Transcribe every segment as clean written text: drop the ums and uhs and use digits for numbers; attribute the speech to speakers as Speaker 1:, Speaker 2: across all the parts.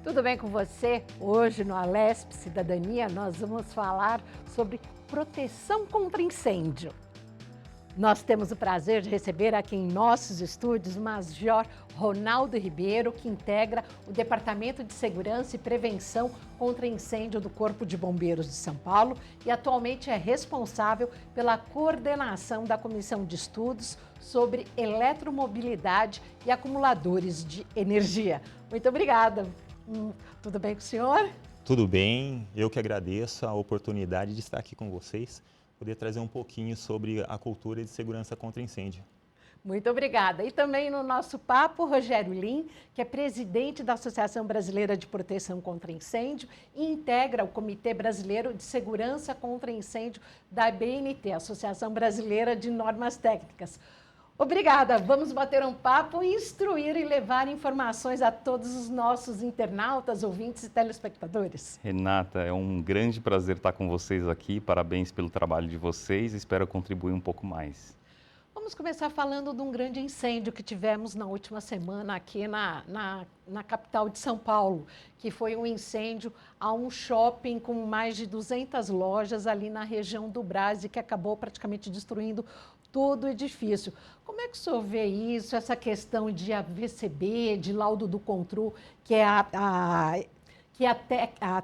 Speaker 1: Tudo bem com você? Hoje no Alesp Cidadania nós vamos falar sobre proteção contra incêndio. Nós temos o prazer de receber aqui em nossos estúdios o Major Ronaldo Ribeiro, que integra o Departamento de Segurança e Prevenção contra Incêndio do Corpo de Bombeiros de São Paulo e atualmente é responsável pela coordenação da Comissão de Estudos sobre Eletromobilidade e Acumuladores de Energia. Muito obrigada. Tudo bem com o senhor?
Speaker 2: Tudo bem, eu que agradeço a oportunidade de estar aqui com vocês, poder trazer um pouquinho sobre a cultura de segurança contra incêndio.
Speaker 1: Muito obrigada. E também no nosso papo, Rogério Lim, que é presidente da Associação Brasileira de Proteção contra Incêndio e integra o Comitê Brasileiro de Segurança contra Incêndio da ABNT, Associação Brasileira de Normas Técnicas. Obrigada, vamos bater um papo, instruir e levar informações a todos os nossos internautas, ouvintes e telespectadores.
Speaker 3: Renata, é um grande prazer estar com vocês aqui, parabéns pelo trabalho de vocês, espero contribuir um pouco mais.
Speaker 1: Vamos começar falando de um grande incêndio que tivemos na última semana aqui na capital de São Paulo, que foi um incêndio a um shopping com mais de 200 lojas ali na região do Brás e que acabou praticamente destruindo todo o edifício. Como é que o senhor vê isso, essa questão de AVCB, de laudo do CONTRU, que é a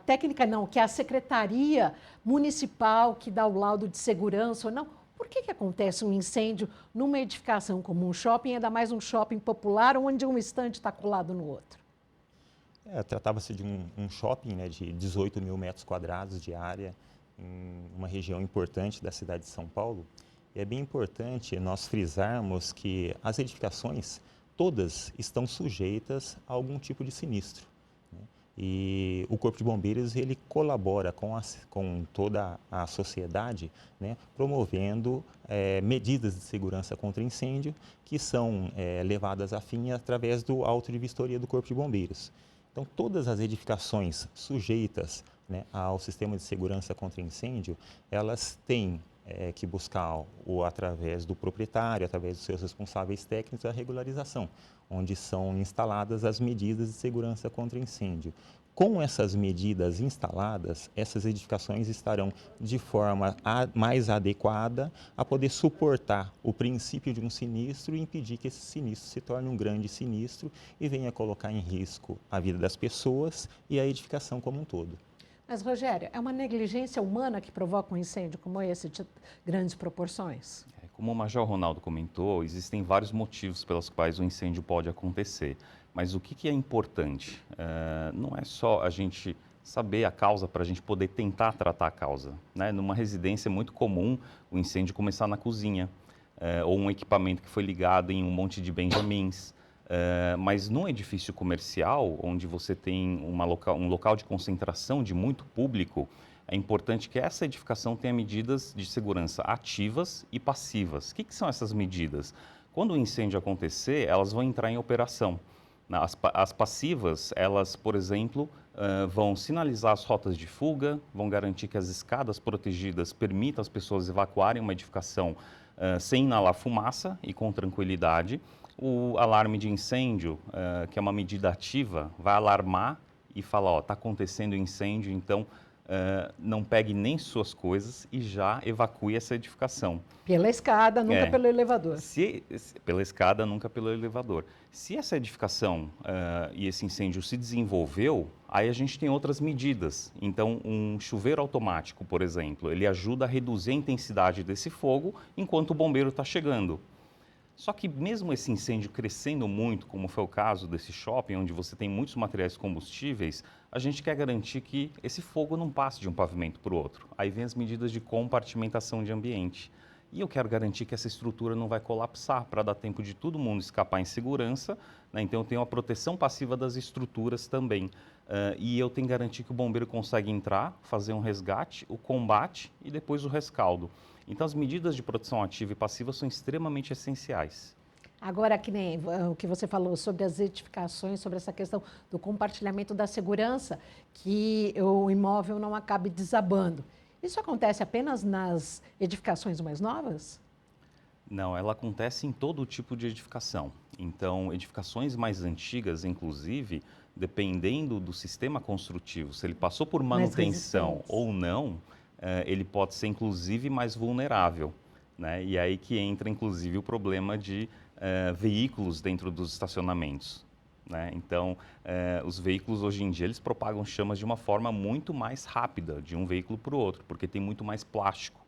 Speaker 1: técnica não, que é a Secretaria Municipal que dá o laudo de segurança ou não? Por que acontece um incêndio numa edificação como um shopping, ainda mais um shopping popular, onde um estande está colado no outro?
Speaker 2: Tratava-se de um shopping, né, de 18 mil metros quadrados de área, em uma região importante da cidade de São Paulo. E é bem importante nós frisarmos que as edificações, todas estão sujeitas a algum tipo de sinistro, né? E o Corpo de Bombeiros, ele colabora com toda a sociedade, né, promovendo medidas de segurança contra incêndio que são levadas a fim através do auto de vistoria do Corpo de Bombeiros. Então, todas as edificações sujeitas, né, ao sistema de segurança contra incêndio, elas têm que buscar através do proprietário, através dos seus responsáveis técnicos, a regularização, onde são instaladas as medidas de segurança contra incêndio. Com essas medidas instaladas, essas edificações estarão de forma mais adequada a poder suportar o princípio de um sinistro e impedir que esse sinistro se torne um grande sinistro e venha colocar em risco a vida das pessoas e a edificação como um todo.
Speaker 1: Mas, Rogério, é uma negligência humana que provoca um incêndio como esse de grandes proporções?
Speaker 3: Como o Major Ronaldo comentou, existem vários motivos pelos quais o incêndio pode acontecer. Mas o que é importante? Não é só a gente saber a causa para a gente poder tentar tratar a causa, né? Numa residência é muito comum o incêndio começar na cozinha, ou um equipamento que foi ligado em um monte de benjamins. Mas num edifício comercial, onde você tem um local de concentração de muito público, é importante que essa edificação tenha medidas de segurança ativas e passivas. O que são essas medidas? Quando o incêndio acontecer, elas vão entrar em operação. As passivas, elas, por exemplo, vão sinalizar as rotas de fuga, vão garantir que as escadas protegidas permitam às pessoas evacuarem uma edificação sem inalar fumaça e com tranquilidade. O alarme de incêndio, que é uma medida ativa, vai alarmar e falar, ó, está acontecendo incêndio, então não pegue nem suas coisas e já evacue essa edificação.
Speaker 1: Pela escada, nunca pelo elevador.
Speaker 3: Pela escada, nunca pelo elevador. Se essa edificação e esse incêndio se desenvolveu, aí a gente tem outras medidas. Então, um chuveiro automático, por exemplo, ele ajuda a reduzir a intensidade desse fogo enquanto o bombeiro está chegando. Só que mesmo esse incêndio crescendo muito, como foi o caso desse shopping, onde você tem muitos materiais combustíveis, a gente quer garantir que esse fogo não passe de um pavimento para o outro. Aí vem as medidas de compartimentação de ambiente. E eu quero garantir que essa estrutura não vai colapsar para dar tempo de todo mundo escapar em segurança, né? Então eu tenho a proteção passiva das estruturas também. E eu tenho que garantir que o bombeiro consegue entrar, fazer um resgate, o combate e depois o rescaldo. Então, as medidas de proteção ativa e passiva são extremamente essenciais.
Speaker 1: Agora, que nem o que você falou sobre as edificações, sobre essa questão do compartilhamento da segurança, que o imóvel não acabe desabando. Isso acontece apenas nas edificações mais novas?
Speaker 3: Não, ela acontece em todo tipo de edificação. Então, edificações mais antigas, inclusive, dependendo do sistema construtivo, se ele passou por
Speaker 1: Mais
Speaker 3: manutenção
Speaker 1: resistentes.
Speaker 3: ou não, ele pode ser inclusive mais vulnerável, né? E aí que entra inclusive o problema de veículos dentro dos estacionamentos, né? Então, os veículos hoje em dia eles propagam chamas de uma forma muito mais rápida de um veículo para o outro, porque tem muito mais plástico.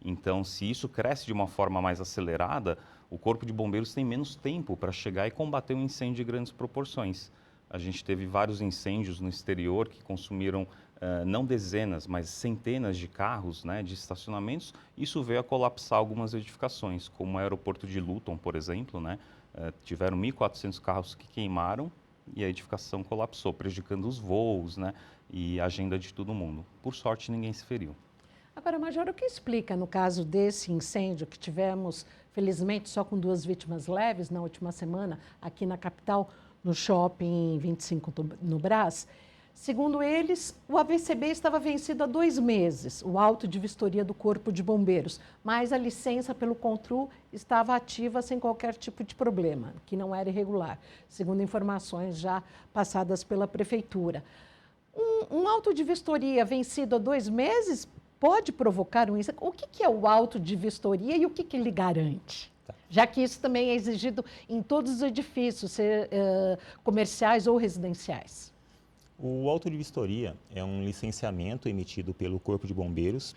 Speaker 3: Então, se isso cresce de uma forma mais acelerada, o Corpo de Bombeiros tem menos tempo para chegar e combater um incêndio de grandes proporções. A gente teve vários incêndios no exterior que consumiram não dezenas, mas centenas de carros, né, de estacionamentos. Isso veio a colapsar algumas edificações, como o aeroporto de Luton, por exemplo, né? Tiveram 1.400 carros que queimaram e a edificação colapsou, prejudicando os voos, né, e a agenda de todo mundo. Por sorte, ninguém se feriu.
Speaker 1: Agora, Major, o que explica no caso desse incêndio que tivemos, felizmente, só com 2 vítimas leves na última semana, aqui na capital, no shopping 25 no Brás? Segundo eles, o AVCB estava vencido há 2 meses, o auto de vistoria do Corpo de Bombeiros, mas a licença pelo CONTRU estava ativa sem qualquer tipo de problema, que não era irregular, segundo informações já passadas pela Prefeitura. Um auto de vistoria vencido há 2 meses pode provocar um incêndio? O que é o auto de vistoria e o que ele garante? Já que isso também é exigido em todos os edifícios, comerciais ou residenciais.
Speaker 2: O auto de vistoria é um licenciamento emitido pelo Corpo de Bombeiros,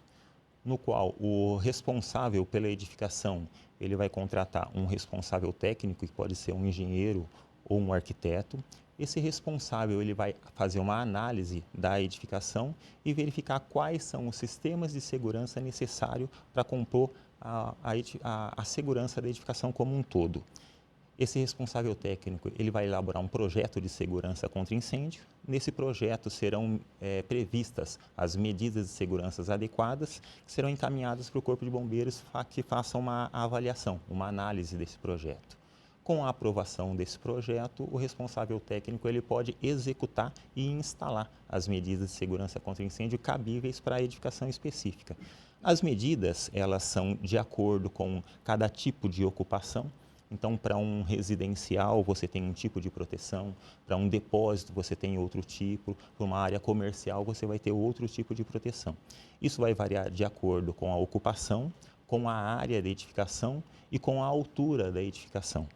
Speaker 2: no qual o responsável pela edificação, ele vai contratar um responsável técnico, que pode ser um engenheiro ou um arquiteto. Esse responsável ele vai fazer uma análise da edificação e verificar quais são os sistemas de segurança necessários para compor a segurança da edificação como um todo. Esse responsável técnico ele vai elaborar um projeto de segurança contra incêndio. Nesse projeto serão previstas as medidas de segurança adequadas, que serão encaminhadas para o Corpo de Bombeiros que faça uma avaliação, uma análise desse projeto. Com a aprovação desse projeto, o responsável técnico ele pode executar e instalar as medidas de segurança contra incêndio cabíveis para a edificação específica. As medidas, elas são de acordo com cada tipo de ocupação. Então, para um residencial, você tem um tipo de proteção, para um depósito, você tem outro tipo, para uma área comercial, você vai ter outro tipo de proteção. Isso vai variar de acordo com a ocupação, com a área da edificação e com a altura da edificação.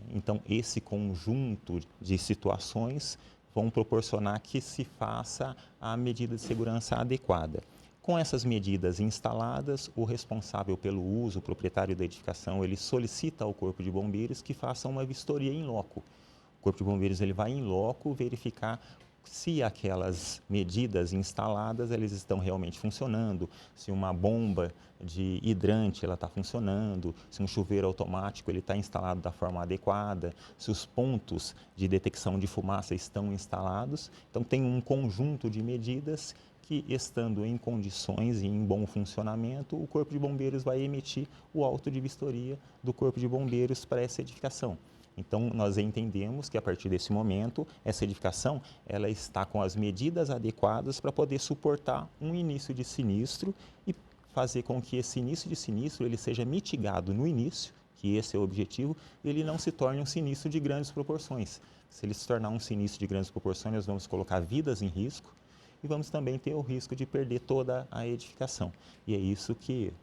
Speaker 2: Então, esse conjunto de situações vão proporcionar que se faça a medida de segurança adequada. Com essas medidas instaladas, o responsável pelo uso, o proprietário da edificação, ele solicita ao Corpo de Bombeiros que faça uma vistoria em loco. O Corpo de Bombeiros ele vai em loco verificar se aquelas medidas instaladas elas estão realmente funcionando, se uma bomba de hidrante ela está funcionando, se um chuveiro automático ele está instalado da forma adequada, se os pontos de detecção de fumaça estão instalados. Então tem um conjunto de medidas que, estando em condições e em bom funcionamento, o Corpo de Bombeiros vai emitir o auto de vistoria do Corpo de Bombeiros para essa edificação. Então, nós entendemos que, a partir desse momento, essa edificação ela está com as medidas adequadas para poder suportar um início de sinistro e fazer com que esse início de sinistro ele seja mitigado no início, que esse é o objetivo, e ele não se torne um sinistro de grandes proporções. Se ele se tornar um sinistro de grandes proporções, nós vamos colocar vidas em risco e vamos também ter o risco de perder toda a edificação. E é isso que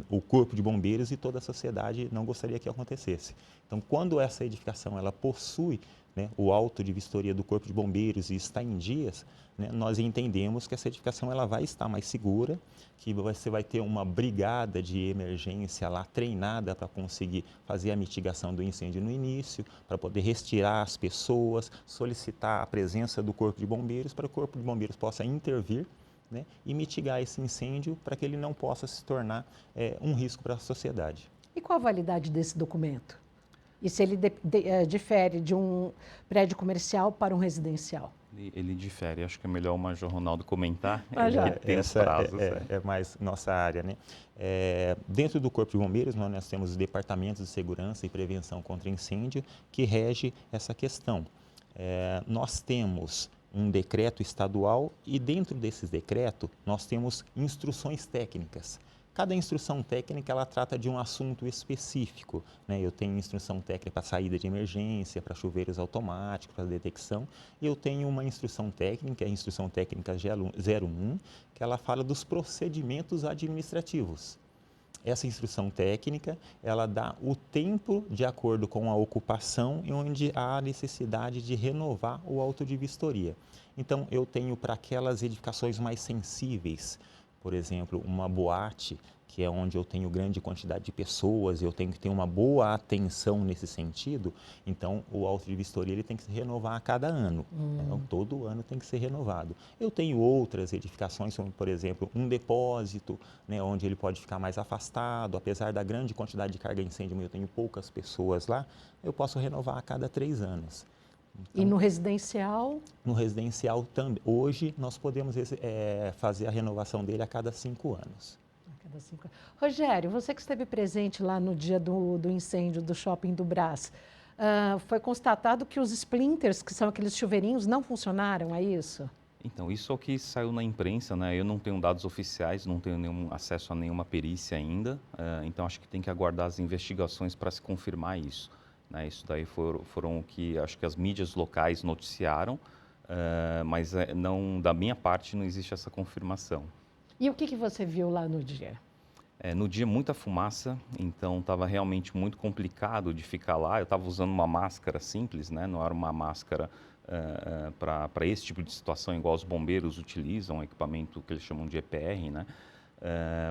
Speaker 2: o Corpo de Bombeiros e toda a sociedade não gostaria que acontecesse. Então, quando essa edificação ela possui, né, o auto de vistoria do Corpo de Bombeiros e está em dias, né, nós entendemos que essa edificação ela vai estar mais segura, que você vai ter uma brigada de emergência lá treinada para conseguir fazer a mitigação do incêndio no início, para poder retirar as pessoas, solicitar a presença do Corpo de Bombeiros para que o Corpo de Bombeiros possa intervir, né, e mitigar esse incêndio para que ele não possa se tornar um risco para a sociedade.
Speaker 1: E qual a validade desse documento? E se ele difere de um prédio comercial para um residencial?
Speaker 3: Ele difere, acho que é melhor o Major Ronaldo comentar.
Speaker 2: Tem os prazos. É mais nossa área, né? Dentro do Corpo de Bombeiros, nós temos os departamentos de segurança e prevenção contra incêndio que rege essa questão. Nós temos um decreto estadual e dentro desses decretos nós temos instruções técnicas Cada instrução técnica, ela trata de um assunto específico, né? Eu tenho instrução técnica para saída de emergência, para chuveiros automáticos, para detecção. E eu tenho uma instrução técnica, a instrução técnica 01, que ela fala dos procedimentos administrativos. Essa instrução técnica, ela dá o tempo de acordo com a ocupação e onde há a necessidade de renovar o auto de vistoria. Então, eu tenho para aquelas edificações mais sensíveis, por exemplo, uma boate, que é onde eu tenho grande quantidade de pessoas, eu tenho que ter uma boa atenção nesse sentido, então o auto de vistoria ele tem que se renovar a cada ano. Então, todo ano tem que ser renovado. Eu tenho outras edificações, como por exemplo, um depósito, né, onde ele pode ficar mais afastado, apesar da grande quantidade de carga incêndio, eu tenho poucas pessoas lá, eu posso renovar a cada 3 anos.
Speaker 1: Então, e no residencial?
Speaker 2: No residencial também. Hoje nós podemos fazer a renovação dele a cada 5 anos.
Speaker 1: A cada 5 anos. Rogério, você que esteve presente lá no dia do incêndio do Shopping do Brás, foi constatado que os splinters, que são aqueles chuveirinhos, não funcionaram, é isso?
Speaker 3: Então, isso é o que saiu na imprensa, né? Eu não tenho dados oficiais, não tenho nenhum acesso a nenhuma perícia ainda, então acho que tem que aguardar as investigações para se confirmar isso. Né? Isso daí foram o que acho que as mídias locais noticiaram, mas não, da minha parte não existe essa confirmação.
Speaker 1: E o que você viu lá no dia?
Speaker 3: No dia, muita fumaça, então estava realmente muito complicado de ficar lá. Eu estava usando uma máscara simples, né? Não era uma máscara para esse tipo de situação, igual os bombeiros utilizam, um equipamento que eles chamam de EPR, né?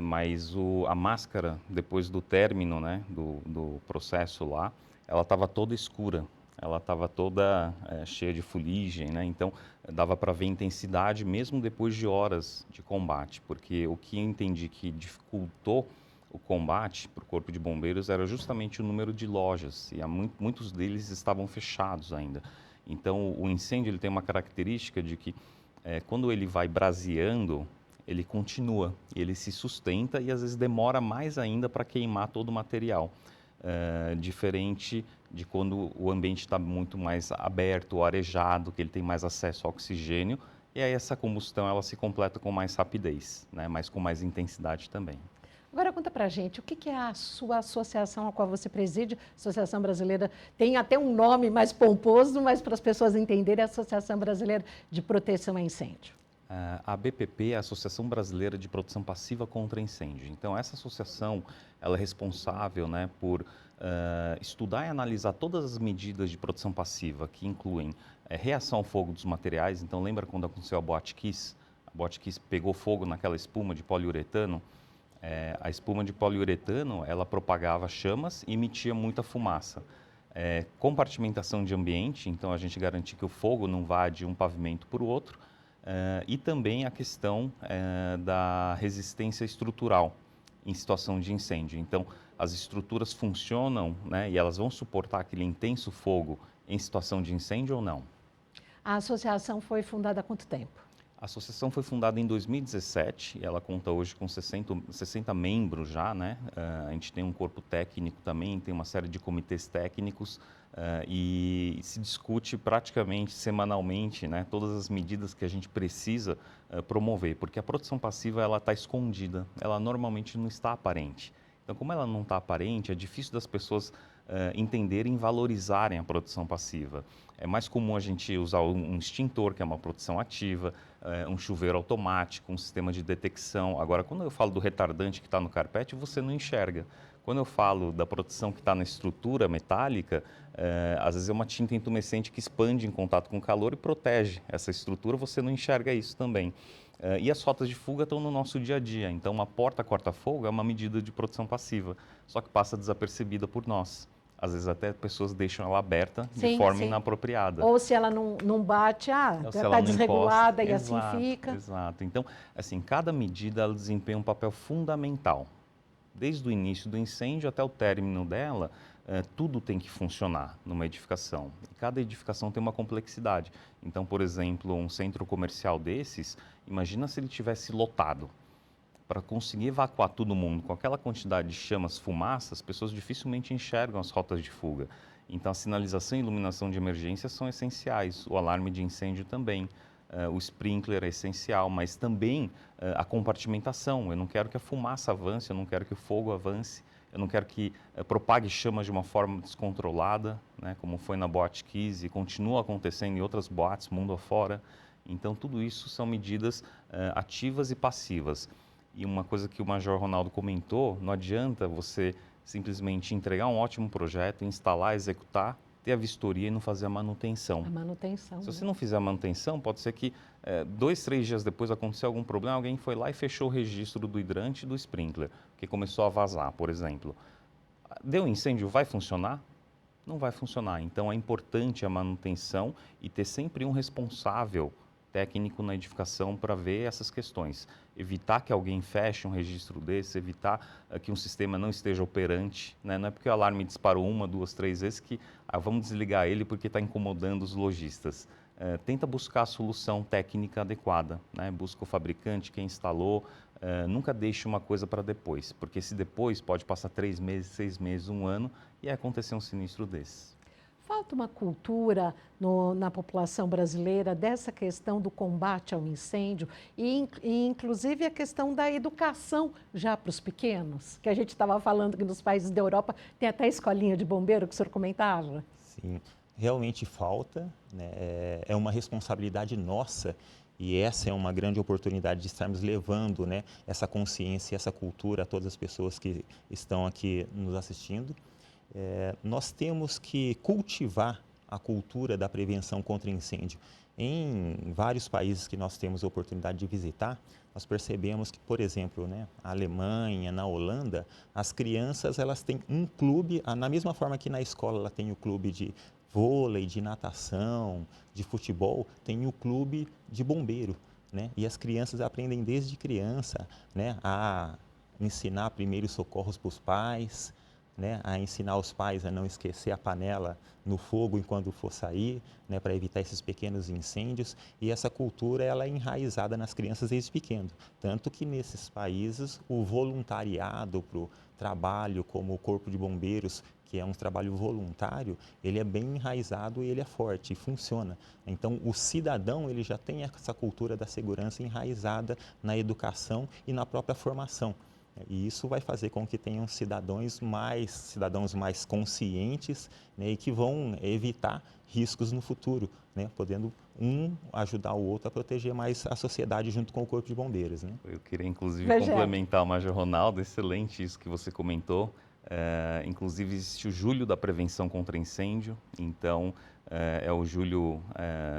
Speaker 3: Mas a máscara, depois do término, né, do processo lá, ela estava toda escura, ela estava toda cheia de fuligem, né? Então dava para ver intensidade mesmo depois de horas de combate, porque o que eu entendi que dificultou o combate para o Corpo de Bombeiros era justamente o número de lojas, e muitos deles estavam fechados ainda. Então o incêndio ele tem uma característica de que quando ele vai braseando, ele continua, ele se sustenta e às vezes demora mais ainda para queimar todo o material. Diferente de quando o ambiente está muito mais aberto, arejado, que ele tem mais acesso ao oxigênio, e aí essa combustão ela se completa com mais rapidez, né? Mas com mais intensidade também.
Speaker 1: Agora conta pra gente, o que é a sua associação a qual você preside? Associação Brasileira, tem até um nome mais pomposo, mas para as pessoas entenderem, é a Associação Brasileira de Proteção a Incêndio.
Speaker 3: A ABPP é a Associação Brasileira de Proteção Passiva contra Incêndio. Então, essa associação ela é responsável, né, por estudar e analisar todas as medidas de proteção passiva, que incluem reação ao fogo dos materiais. Então, lembra quando aconteceu a Boate Kiss? A Boate Kiss pegou fogo naquela espuma de poliuretano. A espuma de poliuretano, ela propagava chamas e emitia muita fumaça. Compartimentação de ambiente, então a gente garante que o fogo não vá de um pavimento para o outro. E também a questão da resistência estrutural em situação de incêndio. Então, as estruturas funcionam, né, e elas vão suportar aquele intenso fogo em situação de incêndio ou não?
Speaker 1: A associação foi fundada há quanto tempo?
Speaker 3: A associação foi fundada em 2017, ela conta hoje com 60 membros já, né? A gente tem um corpo técnico também, tem uma série de comitês técnicos e se discute praticamente semanalmente, né, todas as medidas que a gente precisa promover, porque a proteção passiva ela está escondida, ela normalmente não está aparente. Então, como ela não está aparente, é difícil das pessoas entenderem e valorizarem a proteção passiva. É mais comum a gente usar um extintor, que é uma proteção ativa, um chuveiro automático, um sistema de detecção. Agora, quando eu falo do retardante que está no carpete, você não enxerga. Quando eu falo da proteção que está na estrutura metálica, às vezes é uma tinta intumescente que expande em contato com o calor e protege essa estrutura, você não enxerga isso também. E as rotas de fuga estão no nosso dia a dia, então uma porta corta-fogo é uma medida de proteção passiva, só que passa desapercebida por nós. Às vezes até pessoas deixam ela aberta de forma inapropriada.
Speaker 1: Ou se ela não bate, está desregulada e assim fica.
Speaker 3: Exato. Então, assim, cada medida ela desempenha um papel fundamental. Desde o início do incêndio até o término dela, tudo tem que funcionar numa edificação. E cada edificação tem uma complexidade. Então, por exemplo, um centro comercial desses, imagina se ele tivesse lotado. Para conseguir evacuar todo mundo com aquela quantidade de chamas, fumaça, as pessoas dificilmente enxergam as rotas de fuga. Então, a sinalização e iluminação de emergência são essenciais, o alarme de incêndio também. o sprinkler é essencial, mas também a compartimentação. Eu não quero que a fumaça avance, eu não quero que o fogo avance, eu não quero que propague chamas de uma forma descontrolada, né, como foi na Boate Kiss e continua acontecendo em outras boates mundo afora. Então, tudo isso são medidas ativas e passivas. E uma coisa que o Major Ronaldo comentou, não adianta você simplesmente entregar um ótimo projeto, instalar, executar, ter a vistoria e não fazer a manutenção.
Speaker 1: A manutenção,
Speaker 3: Se
Speaker 1: né?
Speaker 3: você não fizer a manutenção, pode ser que 2, 3 dias depois aconteceu algum problema, alguém foi lá e fechou o registro do hidrante e do sprinkler, porque começou a vazar, por exemplo. Deu incêndio, vai funcionar? Não vai funcionar. Então é importante a manutenção e ter sempre um responsável técnico na edificação para ver essas questões. Evitar que alguém feche um registro desse, evitar que um sistema não esteja operante, né? Não é porque o alarme disparou 1, 2, 3 vezes que vamos desligar ele porque está incomodando os lojistas. Tenta buscar a solução técnica adequada, né? Busca o fabricante, quem instalou, nunca deixe uma coisa para depois, porque se depois pode passar 3 meses, 6 meses, 1 ano e acontecer um sinistro desse.
Speaker 1: Falta uma cultura na população brasileira dessa questão do combate ao incêndio e inclusive a questão da educação já para os pequenos, que a gente estava falando que nos países da Europa tem até escolinha de bombeiro que o senhor comentava.
Speaker 2: Sim, realmente falta, né? É uma responsabilidade nossa e essa é uma grande oportunidade de estarmos levando, né, essa consciência, essa cultura a todas as pessoas que estão aqui nos assistindo. Nós temos que cultivar a cultura da prevenção contra incêndio. Em vários países que nós temos a oportunidade de visitar, nós percebemos que, por exemplo, né, na Alemanha, na Holanda, as crianças elas têm um clube, na mesma forma que na escola ela tem o clube de vôlei, de natação, de futebol, tem o clube de bombeiro, né? E as crianças aprendem desde criança, né, a ensinar primeiros socorros para os pais, né, a ensinar os pais a não esquecer a panela no fogo enquanto for sair, né, para evitar esses pequenos incêndios. E essa cultura ela é enraizada nas crianças desde pequeno. Tanto que nesses países o voluntariado para o trabalho, como o Corpo de Bombeiros, que é um trabalho voluntário, ele é bem enraizado e ele é forte e funciona. Então o cidadão ele já tem essa cultura da segurança enraizada na educação e na própria formação. E isso vai fazer com que tenham cidadãos mais conscientes, né, e que vão evitar riscos no futuro, né, podendo um ajudar o outro a proteger mais a sociedade junto com o Corpo de Bombeiros. Né?
Speaker 3: Eu queria, inclusive,
Speaker 1: Rogério.
Speaker 3: complementar o Major Ronaldo, excelente isso que você comentou. Inclusive, existe o Julho da Prevenção contra Incêndio, então é o Julho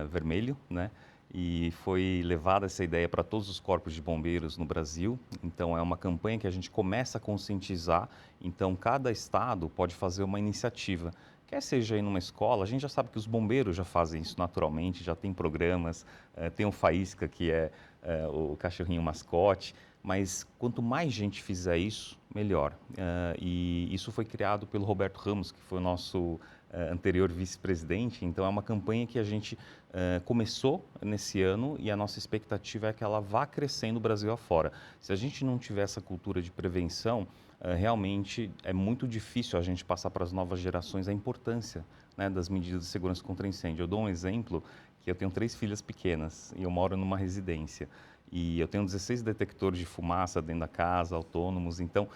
Speaker 3: Vermelho, né? E foi levada essa ideia para todos os corpos de bombeiros no Brasil. Então, é uma campanha que a gente começa a conscientizar. Então, cada estado pode fazer uma iniciativa. Quer seja aí numa escola, a gente já sabe que os bombeiros já fazem isso naturalmente, já tem programas, tem o Faísca, que é o cachorrinho mascote, mas quanto mais gente fizer isso, melhor. E isso foi criado pelo Roberto Ramos, que foi o nosso anterior vice-presidente, então é uma campanha que a gente começou nesse ano e a nossa expectativa é que ela vá crescendo o Brasil afora. Se a gente não tiver essa cultura de prevenção, realmente é muito difícil a gente passar para as novas gerações a importância, né, das medidas de segurança contra incêndio. Eu dou um exemplo, que eu tenho 3 filhas pequenas e eu moro numa residência. E eu tenho 16 detectores de fumaça dentro da casa, autônomos. Então,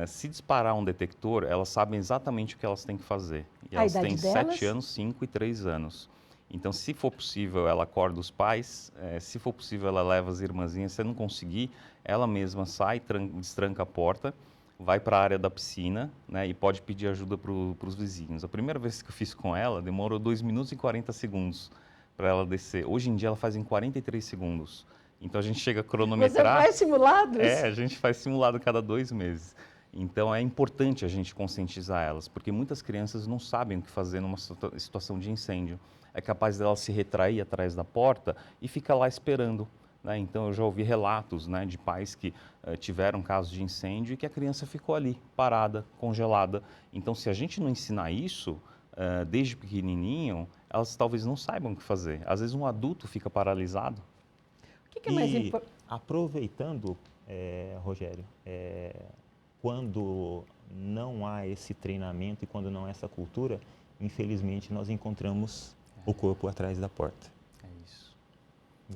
Speaker 3: se disparar um detector, elas sabem exatamente o que elas têm que fazer. E
Speaker 1: A
Speaker 3: elas
Speaker 1: idade
Speaker 3: têm
Speaker 1: delas?
Speaker 3: 7 anos, 5 e 3 anos. Então, se for possível, ela acorda os pais. Se for possível, ela leva as irmãzinhas. Se não conseguir, ela mesma sai, destranca a porta, vai para a área da piscina, né, e pode pedir ajuda para os vizinhos. A primeira vez que eu fiz com ela, demorou 2 minutos e 40 segundos para ela descer. Hoje em dia, ela faz em 43 segundos. Então a gente chega a cronometrar.
Speaker 1: Você faz simulados?
Speaker 3: A gente faz simulado cada 2 meses. Então é importante a gente conscientizar elas, porque muitas crianças não sabem o que fazer numa situação de incêndio. É capaz delas se retrair atrás da porta e ficar lá esperando. Né? Então eu já ouvi relatos, né, de pais que tiveram casos de incêndio e que a criança ficou ali, parada, congelada. Então se a gente não ensinar isso desde pequenininho, elas talvez não saibam o que fazer. Às vezes um adulto fica paralisado.
Speaker 1: O que é mais
Speaker 2: E
Speaker 1: importante?
Speaker 2: aproveitando, Rogério, quando não há esse treinamento e quando não há essa cultura, infelizmente nós encontramos o corpo atrás da porta.
Speaker 3: É isso.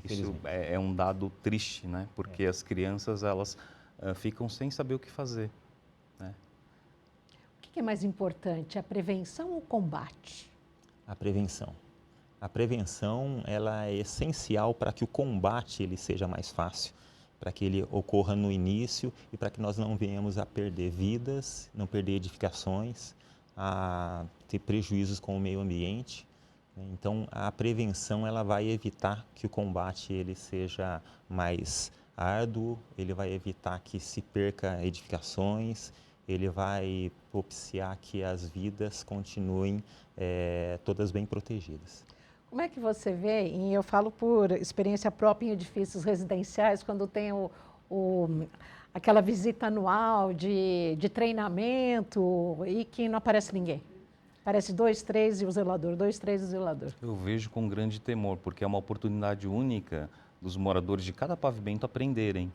Speaker 3: Isso é um dado triste, né? Porque as crianças, elas ficam sem saber o que fazer, né?
Speaker 1: O que é mais importante, a prevenção ou o combate?
Speaker 2: A prevenção. A prevenção, ela é essencial para que o combate ele seja mais fácil, para que ele ocorra no início e para que nós não venhamos a perder vidas, não perder edificações, a ter prejuízos com o meio ambiente. Então, a prevenção ela vai evitar que o combate ele seja mais árduo, ele vai evitar que se perca edificações, ele vai propiciar que as vidas continuem todas bem protegidas.
Speaker 1: Como é que você vê, e eu falo por experiência própria em edifícios residenciais, quando tem aquela visita anual de treinamento e que não aparece ninguém? Aparece 2, 3 e o zelador, 2, 3 e o zelador.
Speaker 3: Eu vejo com grande temor, porque é uma oportunidade única dos moradores de cada pavimento aprenderem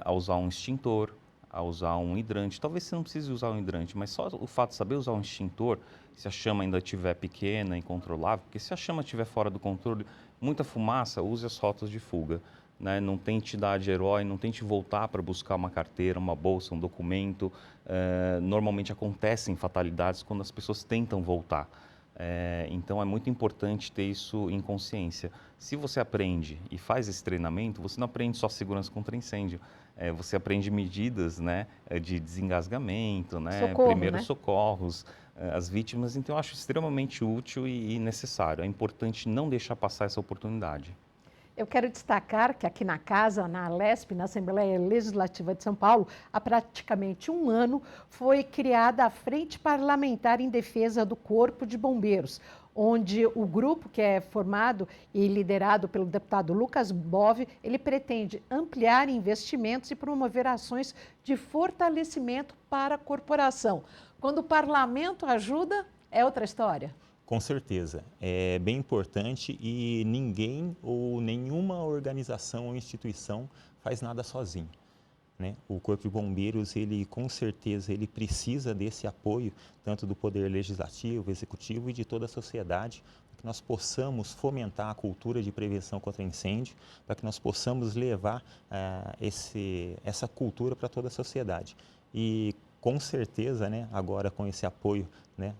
Speaker 3: a usar um extintor, a usar um hidrante. Talvez você não precise usar um hidrante, mas só o fato de saber usar um extintor, se a chama ainda estiver pequena, incontrolável, porque se a chama estiver fora do controle, muita fumaça, use as rotas de fuga. Né? Não tente dar de herói, não tente voltar para buscar uma carteira, uma bolsa, um documento. Normalmente acontecem fatalidades quando as pessoas tentam voltar. Então é muito importante ter isso em consciência. Se você aprende e faz esse treinamento, você não aprende só segurança contra incêndio. Você aprende medidas, né, de desengasgamento, né, primeiros socorros, as vítimas. Então eu acho extremamente útil e necessário. É importante não deixar passar essa oportunidade.
Speaker 1: Eu quero destacar que aqui na casa, na Alesp, na Assembleia Legislativa de São Paulo, há praticamente um ano foi criada a Frente Parlamentar em Defesa do Corpo de Bombeiros, onde o grupo, que é formado e liderado pelo deputado Lucas Bove, ele pretende ampliar investimentos e promover ações de fortalecimento para a corporação. Quando o parlamento ajuda, é outra história.
Speaker 2: Com certeza, é bem importante e ninguém ou nenhuma organização ou instituição faz nada sozinho, né? O Corpo de Bombeiros, ele com certeza, ele precisa desse apoio, tanto do Poder Legislativo, Executivo e de toda a sociedade, para que nós possamos fomentar a cultura de prevenção contra incêndio, para que nós possamos levar essa cultura para toda a sociedade. E com certeza, né, agora com esse apoio, né,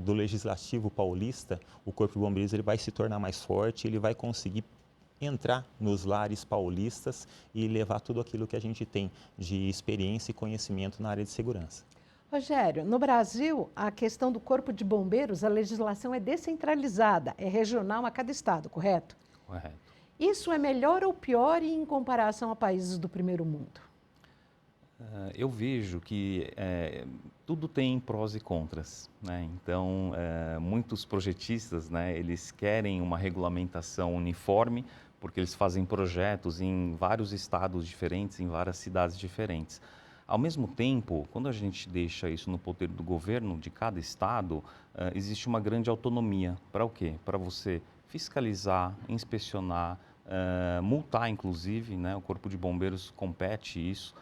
Speaker 2: do Legislativo paulista, o Corpo de Bombeiros ele vai se tornar mais forte, ele vai conseguir entrar nos lares paulistas e levar tudo aquilo que a gente tem de experiência e conhecimento na área de segurança.
Speaker 1: Rogério, no Brasil, a questão do Corpo de Bombeiros, a legislação é descentralizada, é regional a cada estado, correto?
Speaker 3: Correto.
Speaker 1: Isso é melhor ou pior em comparação a países do primeiro mundo?
Speaker 3: Eu vejo que tudo tem prós e contras, né? Então, muitos projetistas, né, eles querem uma regulamentação uniforme, porque eles fazem projetos em vários estados diferentes, em várias cidades diferentes. Ao mesmo tempo, quando a gente deixa isso no poder do governo de cada estado, existe uma grande autonomia. Para o quê? Para você fiscalizar, inspecionar, multar, inclusive, né? O Corpo de Bombeiros compete isso.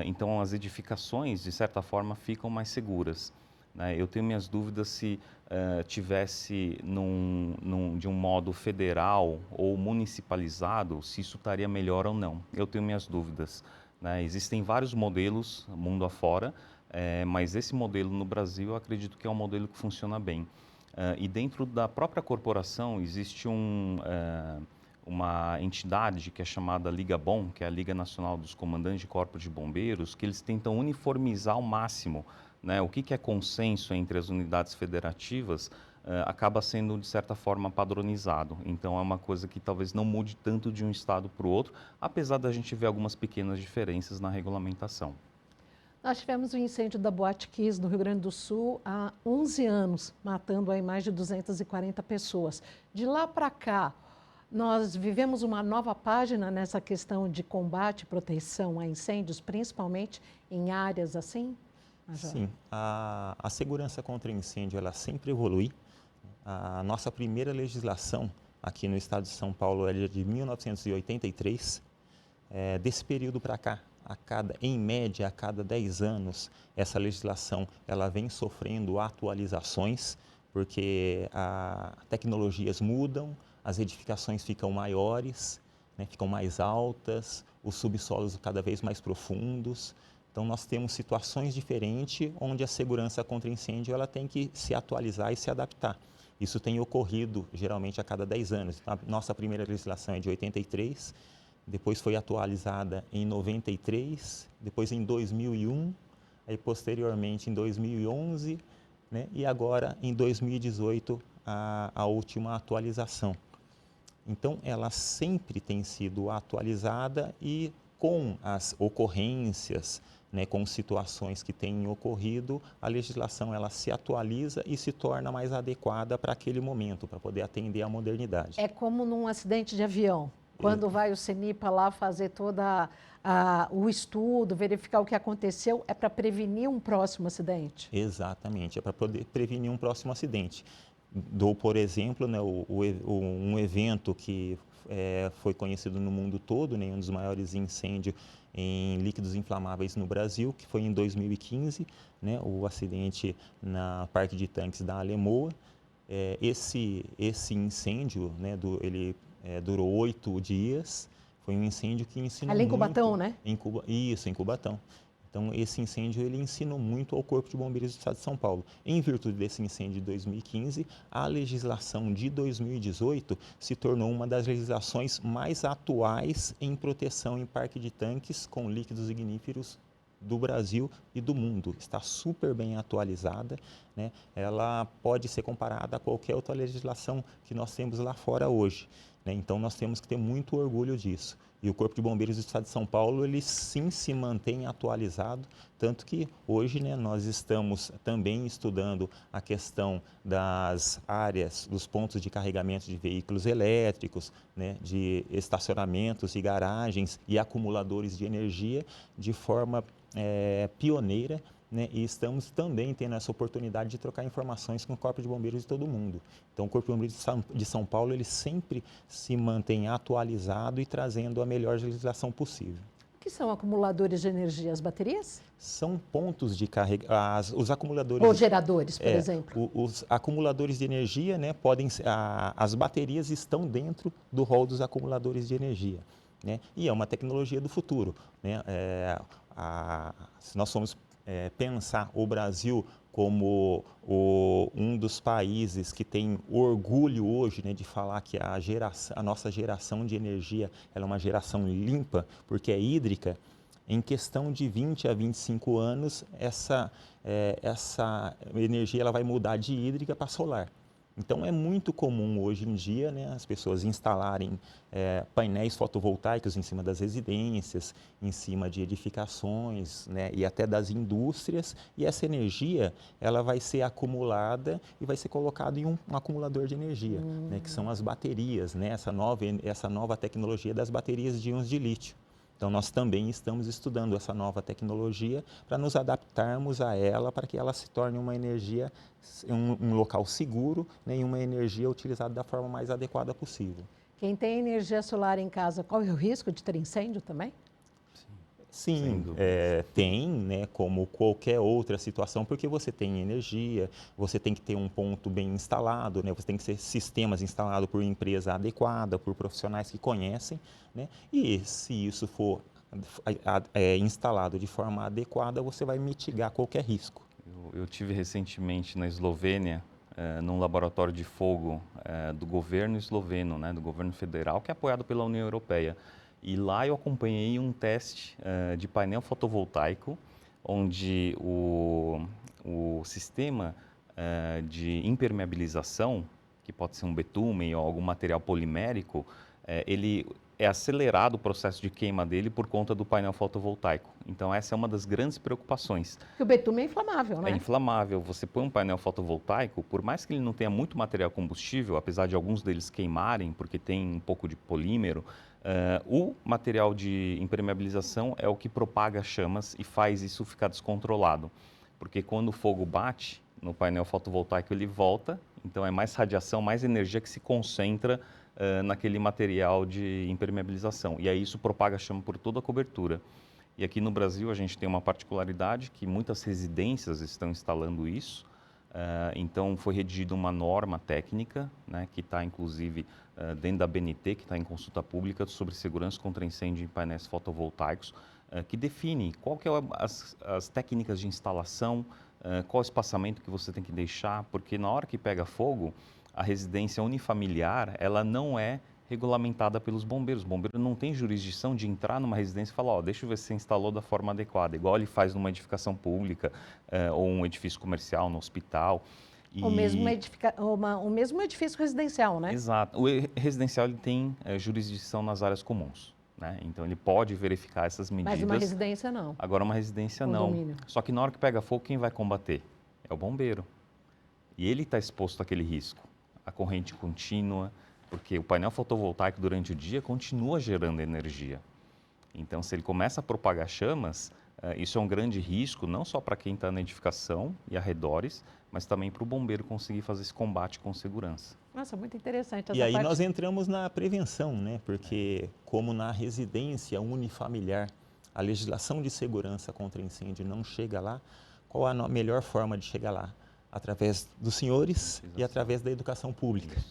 Speaker 3: Então, as edificações, de certa forma, ficam mais seguras. Né? Eu tenho minhas dúvidas se tivesse de um modo federal ou municipalizado, se isso estaria melhor ou não. Eu tenho minhas dúvidas. Né? Existem vários modelos mundo afora, mas esse modelo no Brasil eu acredito que é um modelo que funciona bem. E dentro da própria corporação existe uma entidade que é chamada Liga Bom, que é a Liga Nacional dos Comandantes de Corpo de Bombeiros, que eles tentam uniformizar ao máximo, né? O que é consenso entre as unidades federativas acaba sendo, de certa forma, padronizado. Então, é uma coisa que talvez não mude tanto de um estado para o outro, apesar da gente ver algumas pequenas diferenças na regulamentação.
Speaker 1: Nós tivemos o incêndio da Boate Kiss, no Rio Grande do Sul, há 11 anos, matando aí mais de 240 pessoas. De lá para cá, nós vivemos uma nova página nessa questão de combate e proteção a incêndios, principalmente em áreas assim?
Speaker 2: Sim, a segurança contra incêndio ela sempre evolui. A nossa primeira legislação aqui no estado de São Paulo é de 1983. Desse período para cá, em média, a cada 10 anos, essa legislação ela vem sofrendo atualizações, porque tecnologias mudam, as edificações ficam maiores, né, ficam mais altas, os subsolos cada vez mais profundos. Então, nós temos situações diferentes onde a segurança contra incêndio ela tem que se atualizar e se adaptar. Isso tem ocorrido geralmente a cada 10 anos. A nossa primeira legislação é de 83, depois foi atualizada em 93, depois em 2001, aí posteriormente em 2011, né, e agora em 2018 a última atualização. Então, ela sempre tem sido atualizada e com as ocorrências, né, com situações que têm ocorrido, a legislação ela se atualiza e se torna mais adequada para aquele momento, para poder atender à modernidade.
Speaker 1: É como num acidente de avião, quando vai o CENIPA lá fazer o estudo, verificar o que aconteceu, é para prevenir um próximo acidente?
Speaker 2: Exatamente, é para poder prevenir um próximo acidente. Dou, por exemplo, né, um evento que foi conhecido no mundo todo, né, um dos maiores incêndios em líquidos inflamáveis no Brasil, que foi em 2015, né, o acidente na Parque de Tanques da Alemoa. Esse incêndio, né, ele durou 8 dias, foi um incêndio que ensinou
Speaker 1: Ali em
Speaker 2: muito...
Speaker 1: Cubatão, né?
Speaker 2: Isso, em Cubatão. Então, esse incêndio ele ensinou muito ao Corpo de Bombeiros do Estado de São Paulo. Em virtude desse incêndio de 2015, a legislação de 2018 se tornou uma das legislações mais atuais em proteção em parque de tanques com líquidos igníferos do Brasil e do mundo. Está super bem atualizada, né? Ela pode ser comparada a qualquer outra legislação que nós temos lá fora hoje, né? Então, nós temos que ter muito orgulho disso. E o Corpo de Bombeiros do Estado de São Paulo, ele sim se mantém atualizado, tanto que hoje, né, nós estamos também estudando a questão das áreas, dos pontos de carregamento de veículos elétricos, né, de estacionamentos e garagens e acumuladores de energia de forma pioneira, né, e estamos também tendo essa oportunidade de trocar informações com o Corpo de Bombeiros de todo mundo. Então, o Corpo de Bombeiros de São Paulo, ele sempre se mantém atualizado e trazendo a melhor legislação possível.
Speaker 1: O que são acumuladores de energia? As baterias?
Speaker 2: São pontos de carregamento, os acumuladores...
Speaker 1: Ou geradores, por exemplo?
Speaker 2: Os acumuladores de energia, né, as baterias estão dentro do rol dos acumuladores de energia, né, e é uma tecnologia do futuro, né, se nós formos pensar o Brasil como um dos países que tem orgulho hoje, né, de falar que a nossa geração de energia ela é uma geração limpa, porque é hídrica, em questão de 20 a 25 anos, essa energia ela vai mudar de hídrica para solar. Então, é muito comum hoje em dia, né, as pessoas instalarem painéis fotovoltaicos em cima das residências, em cima de edificações, né, e até das indústrias, e essa energia ela vai ser acumulada e vai ser colocada em um acumulador de energia, né, que são as baterias, né, essa nova tecnologia das baterias de íons de lítio. Então, nós também estamos estudando essa nova tecnologia para nos adaptarmos a ela, para que ela se torne uma energia, um local seguro, né, e uma energia utilizada da forma mais adequada possível.
Speaker 1: Quem tem energia solar em casa, corre o risco de ter incêndio também?
Speaker 2: Sim, tem, né, como qualquer outra situação, porque você tem energia, você tem que ter um ponto bem instalado, né, você tem que ter sistemas instalados por empresa adequada, por profissionais que conhecem, né, e se isso for instalado de forma adequada, você vai mitigar qualquer risco.
Speaker 3: Eu tive recentemente na Eslovênia, num laboratório de fogo do governo esloveno, né, do governo federal, que é apoiado pela União Europeia. E lá eu acompanhei um teste de painel fotovoltaico, onde o sistema de impermeabilização, que pode ser um betume ou algum material polimérico, ele é acelerado o processo de queima dele por conta do painel fotovoltaico. Então, essa é uma das grandes preocupações.
Speaker 1: Porque o betume é inflamável, né?
Speaker 3: É inflamável. Você põe um painel fotovoltaico, por mais que ele não tenha muito material combustível, apesar de alguns deles queimarem, porque tem um pouco de polímero, o material de impermeabilização é o que propaga chamas e faz isso ficar descontrolado. Porque quando o fogo bate no painel fotovoltaico, ele volta, então é mais radiação, mais energia que se concentra naquele material de impermeabilização. E aí isso propaga chama por toda a cobertura. E aqui no Brasil a gente tem uma particularidade que muitas residências estão instalando isso, Então, foi redigida uma norma técnica, né, que está, inclusive, dentro da BNT, que está em consulta pública, sobre segurança contra incêndio em painéis fotovoltaicos, que define qual que é as técnicas de instalação, qual o espaçamento que você tem que deixar, porque na hora que pega fogo, a residência unifamiliar, ela não é regulamentada pelos bombeiros. O bombeiro não tem jurisdição de entrar numa residência e falar, ó, deixa eu ver se você instalou da forma adequada, igual ele faz numa edificação pública ou um edifício comercial, no hospital.
Speaker 1: O mesmo, o mesmo edifício residencial, né?
Speaker 3: Exato. Residencial ele tem jurisdição nas áreas comuns, né? Então ele pode verificar essas medidas.
Speaker 1: Mas uma residência não.
Speaker 3: Agora uma residência não. Só que na hora que pega fogo, quem vai combater? É o bombeiro. E ele está exposto àquele risco. A corrente contínua, porque o painel fotovoltaico durante o dia continua gerando energia. Então, se ele começa a propagar chamas, isso é um grande risco, não só para quem está na edificação e arredores, mas também para o bombeiro conseguir fazer esse combate com segurança.
Speaker 1: Nossa, muito interessante.
Speaker 2: E aí nós entramos na prevenção, né? Porque como na residência unifamiliar, a legislação de segurança contra incêndio não chega lá, qual a melhor forma de chegar lá? Através dos senhores e através da educação pública.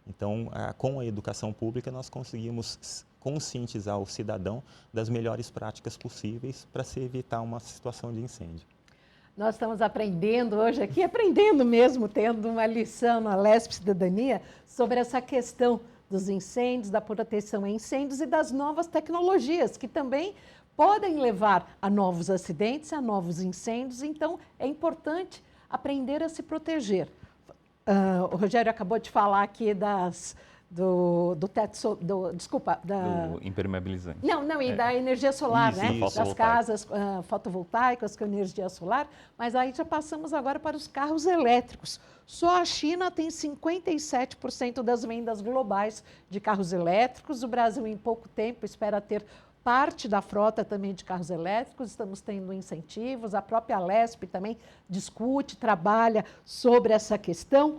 Speaker 2: Então, com a educação pública, nós conseguimos conscientizar o cidadão das melhores práticas possíveis para se evitar uma situação de incêndio.
Speaker 1: Nós estamos aprendendo hoje aqui, aprendendo mesmo, tendo uma lição na Alesp Cidadania sobre essa questão dos incêndios, da proteção a incêndios e das novas tecnologias, que também podem levar a novos acidentes, a novos incêndios. Então, é importante aprender a se proteger. O Rogério acabou de falar aqui do teto,
Speaker 3: do impermeabilizante.
Speaker 1: Não, e da energia solar,
Speaker 3: isso,
Speaker 1: né? Das casas fotovoltaicas com energia solar, mas aí já passamos agora para os carros elétricos. Só a China tem 57% das vendas globais de carros elétricos. O Brasil, em pouco tempo, espera ter parte da frota também de carros elétricos, estamos tendo incentivos, a própria Alesp também discute, trabalha sobre essa questão.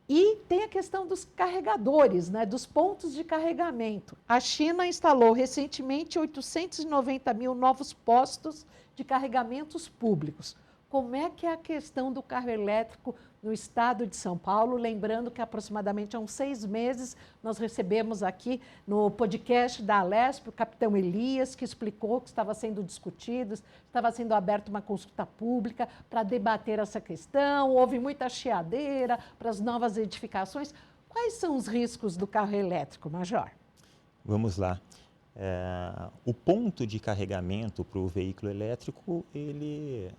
Speaker 1: E tem a questão dos carregadores, né, dos pontos de carregamento. A China instalou recentemente 890 mil novos postos de carregamentos públicos. Como é que é a questão do carro elétrico no estado de São Paulo? Lembrando que aproximadamente há uns 6 meses nós recebemos aqui no podcast da Alesp o capitão Elias, que explicou que estava sendo discutido, estava sendo aberta uma consulta pública para debater essa questão, houve muita chiadeira para as novas edificações. Quais são os riscos do carro elétrico, Major?
Speaker 2: Vamos lá. O ponto de carregamento para o veículo elétrico, ele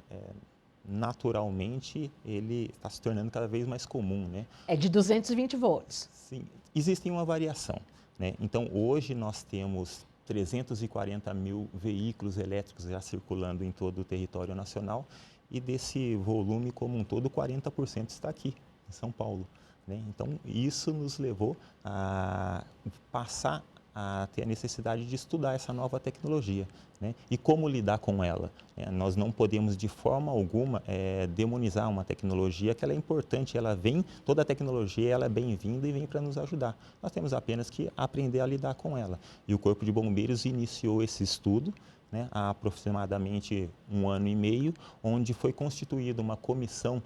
Speaker 2: naturalmente, ele está se tornando cada vez mais comum, né?
Speaker 1: É de 220 volts.
Speaker 2: Sim, existe uma variação, né? Então, hoje nós temos 340 mil veículos elétricos já circulando em todo o território nacional e desse volume como um todo, 40% está aqui, em São Paulo, né? Então, isso nos levou a passar a ter a necessidade de estudar essa nova tecnologia, né? E como lidar com ela. Nós não podemos de forma alguma demonizar uma tecnologia que ela é importante, toda a tecnologia ela é bem-vinda e vem para nos ajudar. Nós temos apenas que aprender a lidar com ela. E o Corpo de Bombeiros iniciou esse estudo, né, há aproximadamente 1 ano e meio, onde foi constituída uma comissão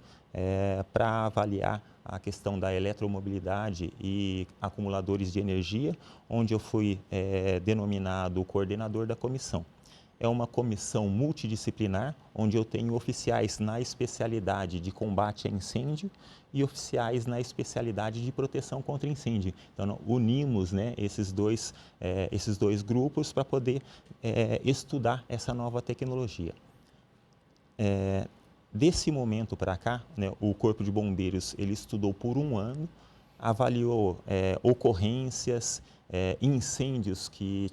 Speaker 2: para avaliar a questão da eletromobilidade e acumuladores de energia, onde eu fui denominado o coordenador da comissão. É uma comissão multidisciplinar, onde eu tenho oficiais na especialidade de combate a incêndio e oficiais na especialidade de proteção contra incêndio. Então, unimos, né, esses dois grupos para poder estudar essa nova tecnologia. Desse momento para cá, né, o Corpo de Bombeiros ele estudou por 1 ano, avaliou ocorrências, incêndios que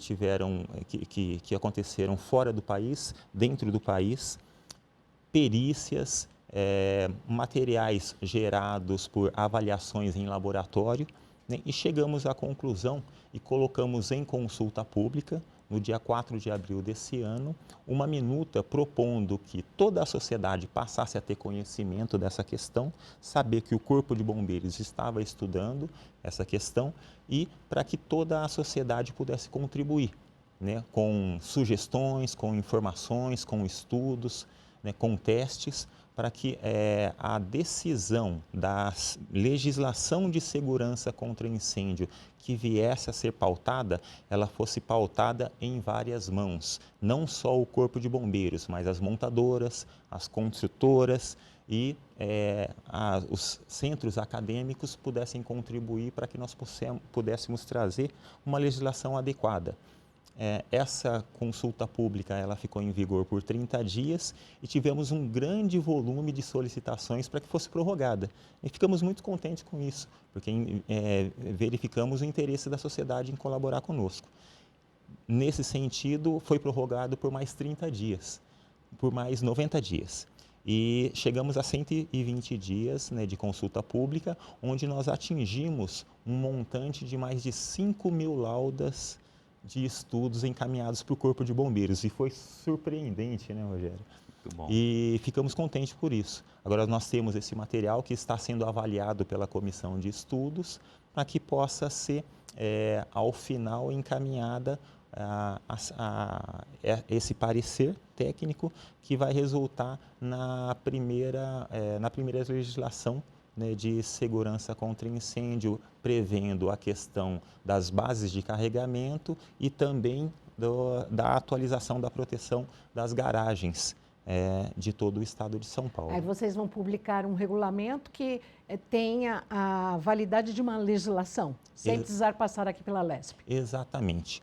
Speaker 2: aconteceram fora do país, dentro do país, perícias, materiais gerados por avaliações em laboratório, né, e chegamos à conclusão e colocamos em consulta pública, no dia 4 de abril desse ano, uma minuta propondo que toda a sociedade passasse a ter conhecimento dessa questão, saber que o Corpo de Bombeiros estava estudando essa questão e para que toda a sociedade pudesse contribuir, né, com sugestões, com informações, com estudos, né, com testes, para que a decisão da legislação de segurança contra incêndio que viesse a ser pautada, ela fosse pautada em várias mãos. Não só o Corpo de Bombeiros, mas as montadoras, as construtoras e os centros acadêmicos pudessem contribuir para que nós pudéssemos trazer uma legislação adequada. Essa consulta pública ela ficou em vigor por 30 dias e tivemos um grande volume de solicitações para que fosse prorrogada. E ficamos muito contentes com isso, porque verificamos o interesse da sociedade em colaborar conosco. Nesse sentido, foi prorrogado por mais 30 dias, por mais 90 dias. E chegamos a 120 dias, né, de consulta pública, onde nós atingimos um montante de mais de 5.000 laudas de estudos encaminhados para o Corpo de Bombeiros. E foi surpreendente, né, Rogério?
Speaker 3: Muito bom.
Speaker 2: E ficamos contentes por isso. Agora nós temos esse material que está sendo avaliado pela comissão de estudos para que possa ser, ao final, encaminhada esse parecer técnico que vai resultar na primeira legislação, né, de segurança contra incêndio, prevendo a questão das bases de carregamento e também da atualização da proteção das garagens de todo o estado de São Paulo.
Speaker 1: Aí vocês vão publicar um regulamento que tenha a validade de uma legislação, sem precisar passar aqui pela LESP.
Speaker 2: Exatamente.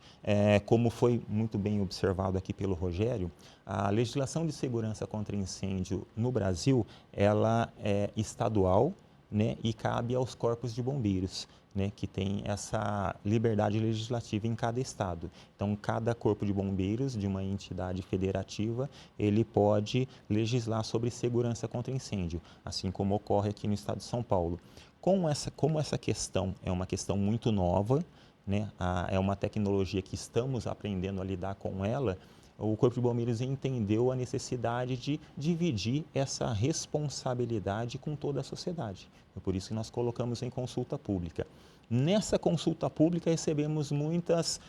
Speaker 2: Como foi muito bem observado aqui pelo Rogério, a legislação de segurança contra incêndio no Brasil, ela é estadual, né, e cabe aos corpos de bombeiros, né, que tem essa liberdade legislativa em cada estado. Então, cada corpo de bombeiros de uma entidade federativa, ele pode legislar sobre segurança contra incêndio, assim como ocorre aqui no estado de São Paulo. Como essa questão é uma questão muito nova, né, é uma tecnologia que estamos aprendendo a lidar com ela, o Corpo de Bombeiros entendeu a necessidade de dividir essa responsabilidade com toda a sociedade. É por isso que nós colocamos em consulta pública. Nessa consulta pública recebemos muitas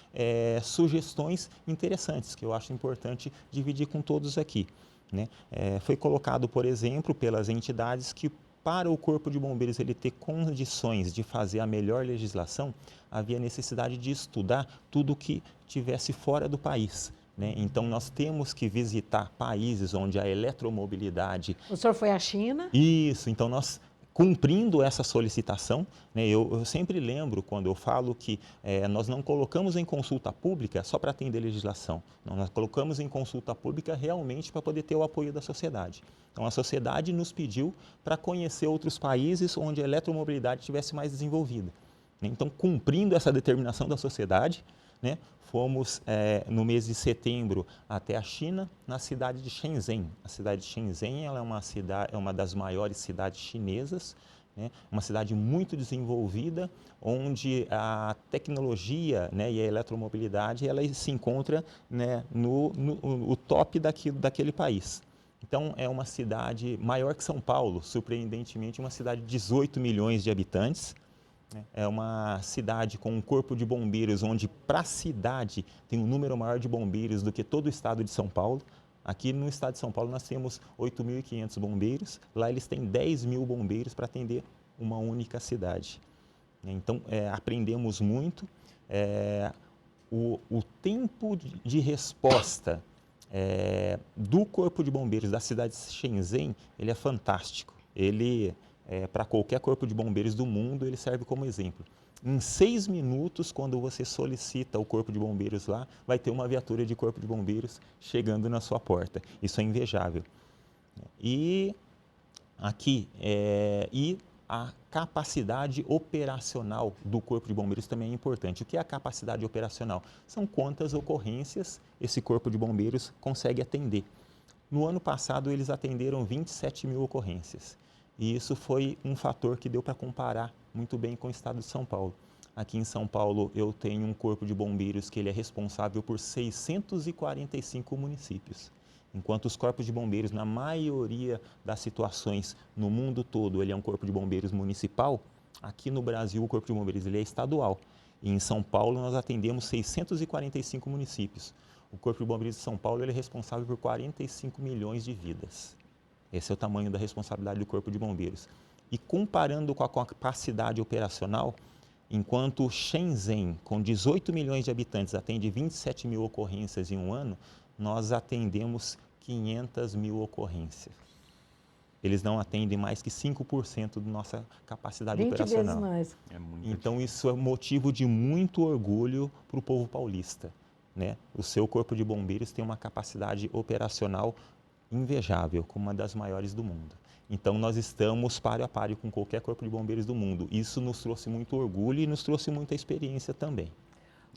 Speaker 2: sugestões interessantes, que eu acho importante dividir com todos aqui, né? Foi colocado, por exemplo, pelas entidades que para o Corpo de Bombeiros ele ter condições de fazer a melhor legislação, havia necessidade de estudar tudo que tivesse fora do país, né? Então, nós temos que visitar países onde a eletromobilidade...
Speaker 1: O senhor foi à China?
Speaker 2: Isso, então nós, cumprindo essa solicitação, né, eu sempre lembro quando eu falo que nós não colocamos em consulta pública só para atender legislação, não, nós colocamos em consulta pública realmente para poder ter o apoio da sociedade. Então, a sociedade nos pediu para conhecer outros países onde a eletromobilidade estivesse mais desenvolvida. Então, cumprindo essa determinação da sociedade, né, fomos no mês de setembro até a China, na cidade de Shenzhen. A cidade de Shenzhen ela é uma das maiores cidades chinesas, né, uma cidade muito desenvolvida, onde a tecnologia, né, e a eletromobilidade ela se encontra, né, no top daquele país. Então, é uma cidade maior que São Paulo, surpreendentemente, uma cidade de 18 milhões de habitantes. É uma cidade com um corpo de bombeiros, onde para a cidade tem um número maior de bombeiros do que todo o estado de São Paulo. Aqui no estado de São Paulo nós temos 8.500 bombeiros, lá eles têm 10.000 bombeiros para atender uma única cidade. Então, aprendemos muito. O tempo de resposta do Corpo de Bombeiros da cidade de Shenzhen, ele é fantástico. Ele, para qualquer corpo de bombeiros do mundo, ele serve como exemplo. Em 6 minutos, quando você solicita o Corpo de Bombeiros lá, vai ter uma viatura de Corpo de Bombeiros chegando na sua porta. Isso é invejável. E aqui, a capacidade operacional do Corpo de Bombeiros também é importante. O que é a capacidade operacional? São quantas ocorrências esse Corpo de Bombeiros consegue atender. No ano passado, eles atenderam 27.000 ocorrências. E isso foi um fator que deu para comparar muito bem com o estado de São Paulo. Aqui em São Paulo, eu tenho um Corpo de Bombeiros que ele é responsável por 645 municípios. Enquanto os corpos de bombeiros, na maioria das situações no mundo todo, ele é um corpo de bombeiros municipal, aqui no Brasil o corpo de bombeiros ele é estadual. E em São Paulo nós atendemos 645 municípios. O Corpo de Bombeiros de São Paulo ele é responsável por 45 milhões de vidas. Esse é o tamanho da responsabilidade do Corpo de Bombeiros. E comparando com a capacidade operacional, enquanto Shenzhen, com 18 milhões de habitantes, atende 27 mil ocorrências em um ano, nós atendemos 500 mil ocorrências. Eles não atendem mais que 5% da nossa capacidade
Speaker 1: 20
Speaker 2: operacional.
Speaker 1: vezes mais.
Speaker 2: Então, isso é motivo de muito orgulho para o povo paulista, né? O seu Corpo de Bombeiros tem uma capacidade operacional invejável, como uma das maiores do mundo. Então, nós estamos páreo a páreo com qualquer Corpo de Bombeiros do mundo. Isso nos trouxe muito orgulho e nos trouxe muita experiência também.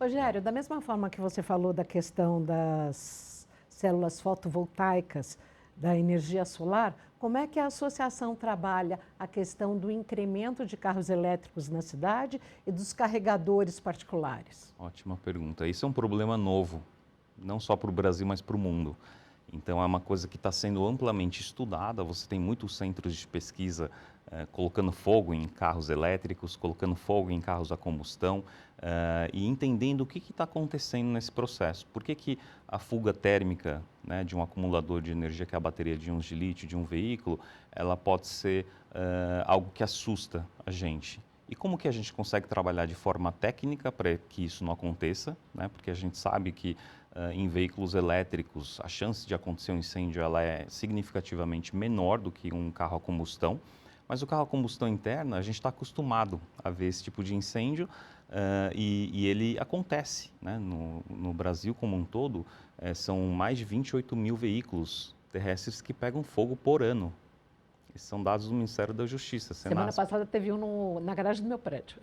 Speaker 1: Rogério, da mesma forma que você falou da questão das células fotovoltaicas, da energia solar, como é que a associação trabalha a questão do incremento de carros elétricos na cidade e dos carregadores particulares?
Speaker 3: Ótima pergunta. Isso é um problema novo, não só para o Brasil, mas para o mundo. Então, é uma coisa que está sendo amplamente estudada. Você tem muitos centros de pesquisa colocando fogo em carros elétricos, colocando fogo em carros a combustão e entendendo o que está acontecendo nesse processo. Por que a fuga térmica, né, de um acumulador de energia, que é a bateria de íons de lítio de um veículo, ela pode ser algo que assusta a gente. E como que a gente consegue trabalhar de forma técnica para que isso não aconteça, né? Porque a gente sabe que em veículos elétricos a chance de acontecer um incêndio ela é significativamente menor do que um carro a combustão. Mas o carro a combustão interna, a gente está acostumado a ver esse tipo de incêndio e ele acontece, né? No Brasil como um todo, são mais de 28 mil veículos terrestres que pegam fogo por ano. Esses são dados do Ministério da Justiça,
Speaker 1: Semana passada teve um na garagem do meu prédio.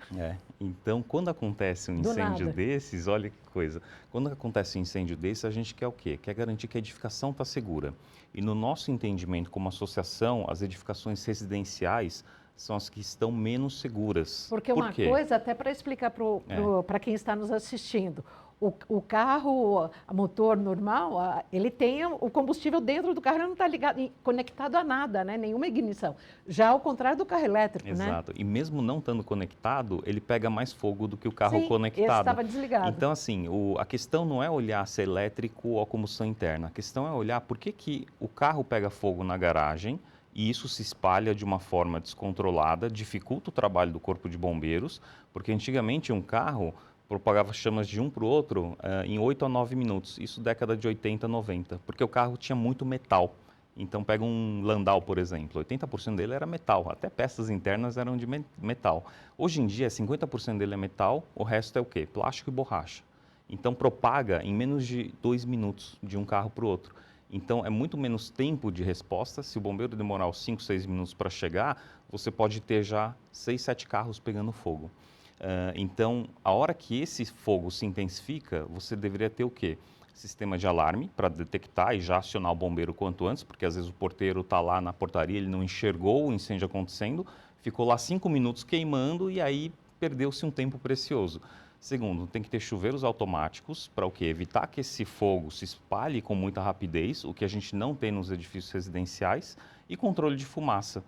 Speaker 3: Então, quando acontece um incêndio desses, olha que coisa. Quando acontece um incêndio desse, a gente quer o quê? Quer garantir que a edificação está segura. E no nosso entendimento como associação, as edificações residenciais são as que estão menos seguras.
Speaker 1: Porque uma coisa, até para explicar para quem está nos assistindo, o carro a motor normal, ele tem o combustível dentro do carro, ele não está conectado a nada, né? Nenhuma ignição. Já ao contrário do carro elétrico, né?
Speaker 3: Exato. E mesmo não estando conectado, ele pega mais fogo do que o carro conectado.
Speaker 1: Esse estava desligado.
Speaker 3: Então, assim, a questão não é olhar se é elétrico ou a combustão interna. A questão é olhar por que o carro pega fogo na garagem e isso se espalha de uma forma descontrolada, dificulta o trabalho do Corpo de Bombeiros, porque antigamente um carro propagava chamas de um para o outro em 8 a 9 minutos, isso década de 80, 90, porque o carro tinha muito metal. Então, pega um Landau, por exemplo, 80% dele era metal, até peças internas eram de metal. Hoje em dia, 50% dele é metal, o resto é o quê? Plástico e borracha. Então, propaga em menos de 2 minutos de um carro para o outro. Então, é muito menos tempo de resposta. Se o bombeiro demorar os 5, 6 minutos para chegar, você pode ter já 6, 7 carros pegando fogo. Então, a hora que esse fogo se intensifica, você deveria ter o quê? Sistema de alarme para detectar e já acionar o bombeiro quanto antes, porque às vezes o porteiro está lá na portaria, ele não enxergou o incêndio acontecendo, ficou lá 5 minutos queimando e aí perdeu-se um tempo precioso. Segundo, tem que ter chuveiros automáticos para o quê? Evitar que esse fogo se espalhe com muita rapidez, o que a gente não tem nos edifícios residenciais, e controle de fumaça.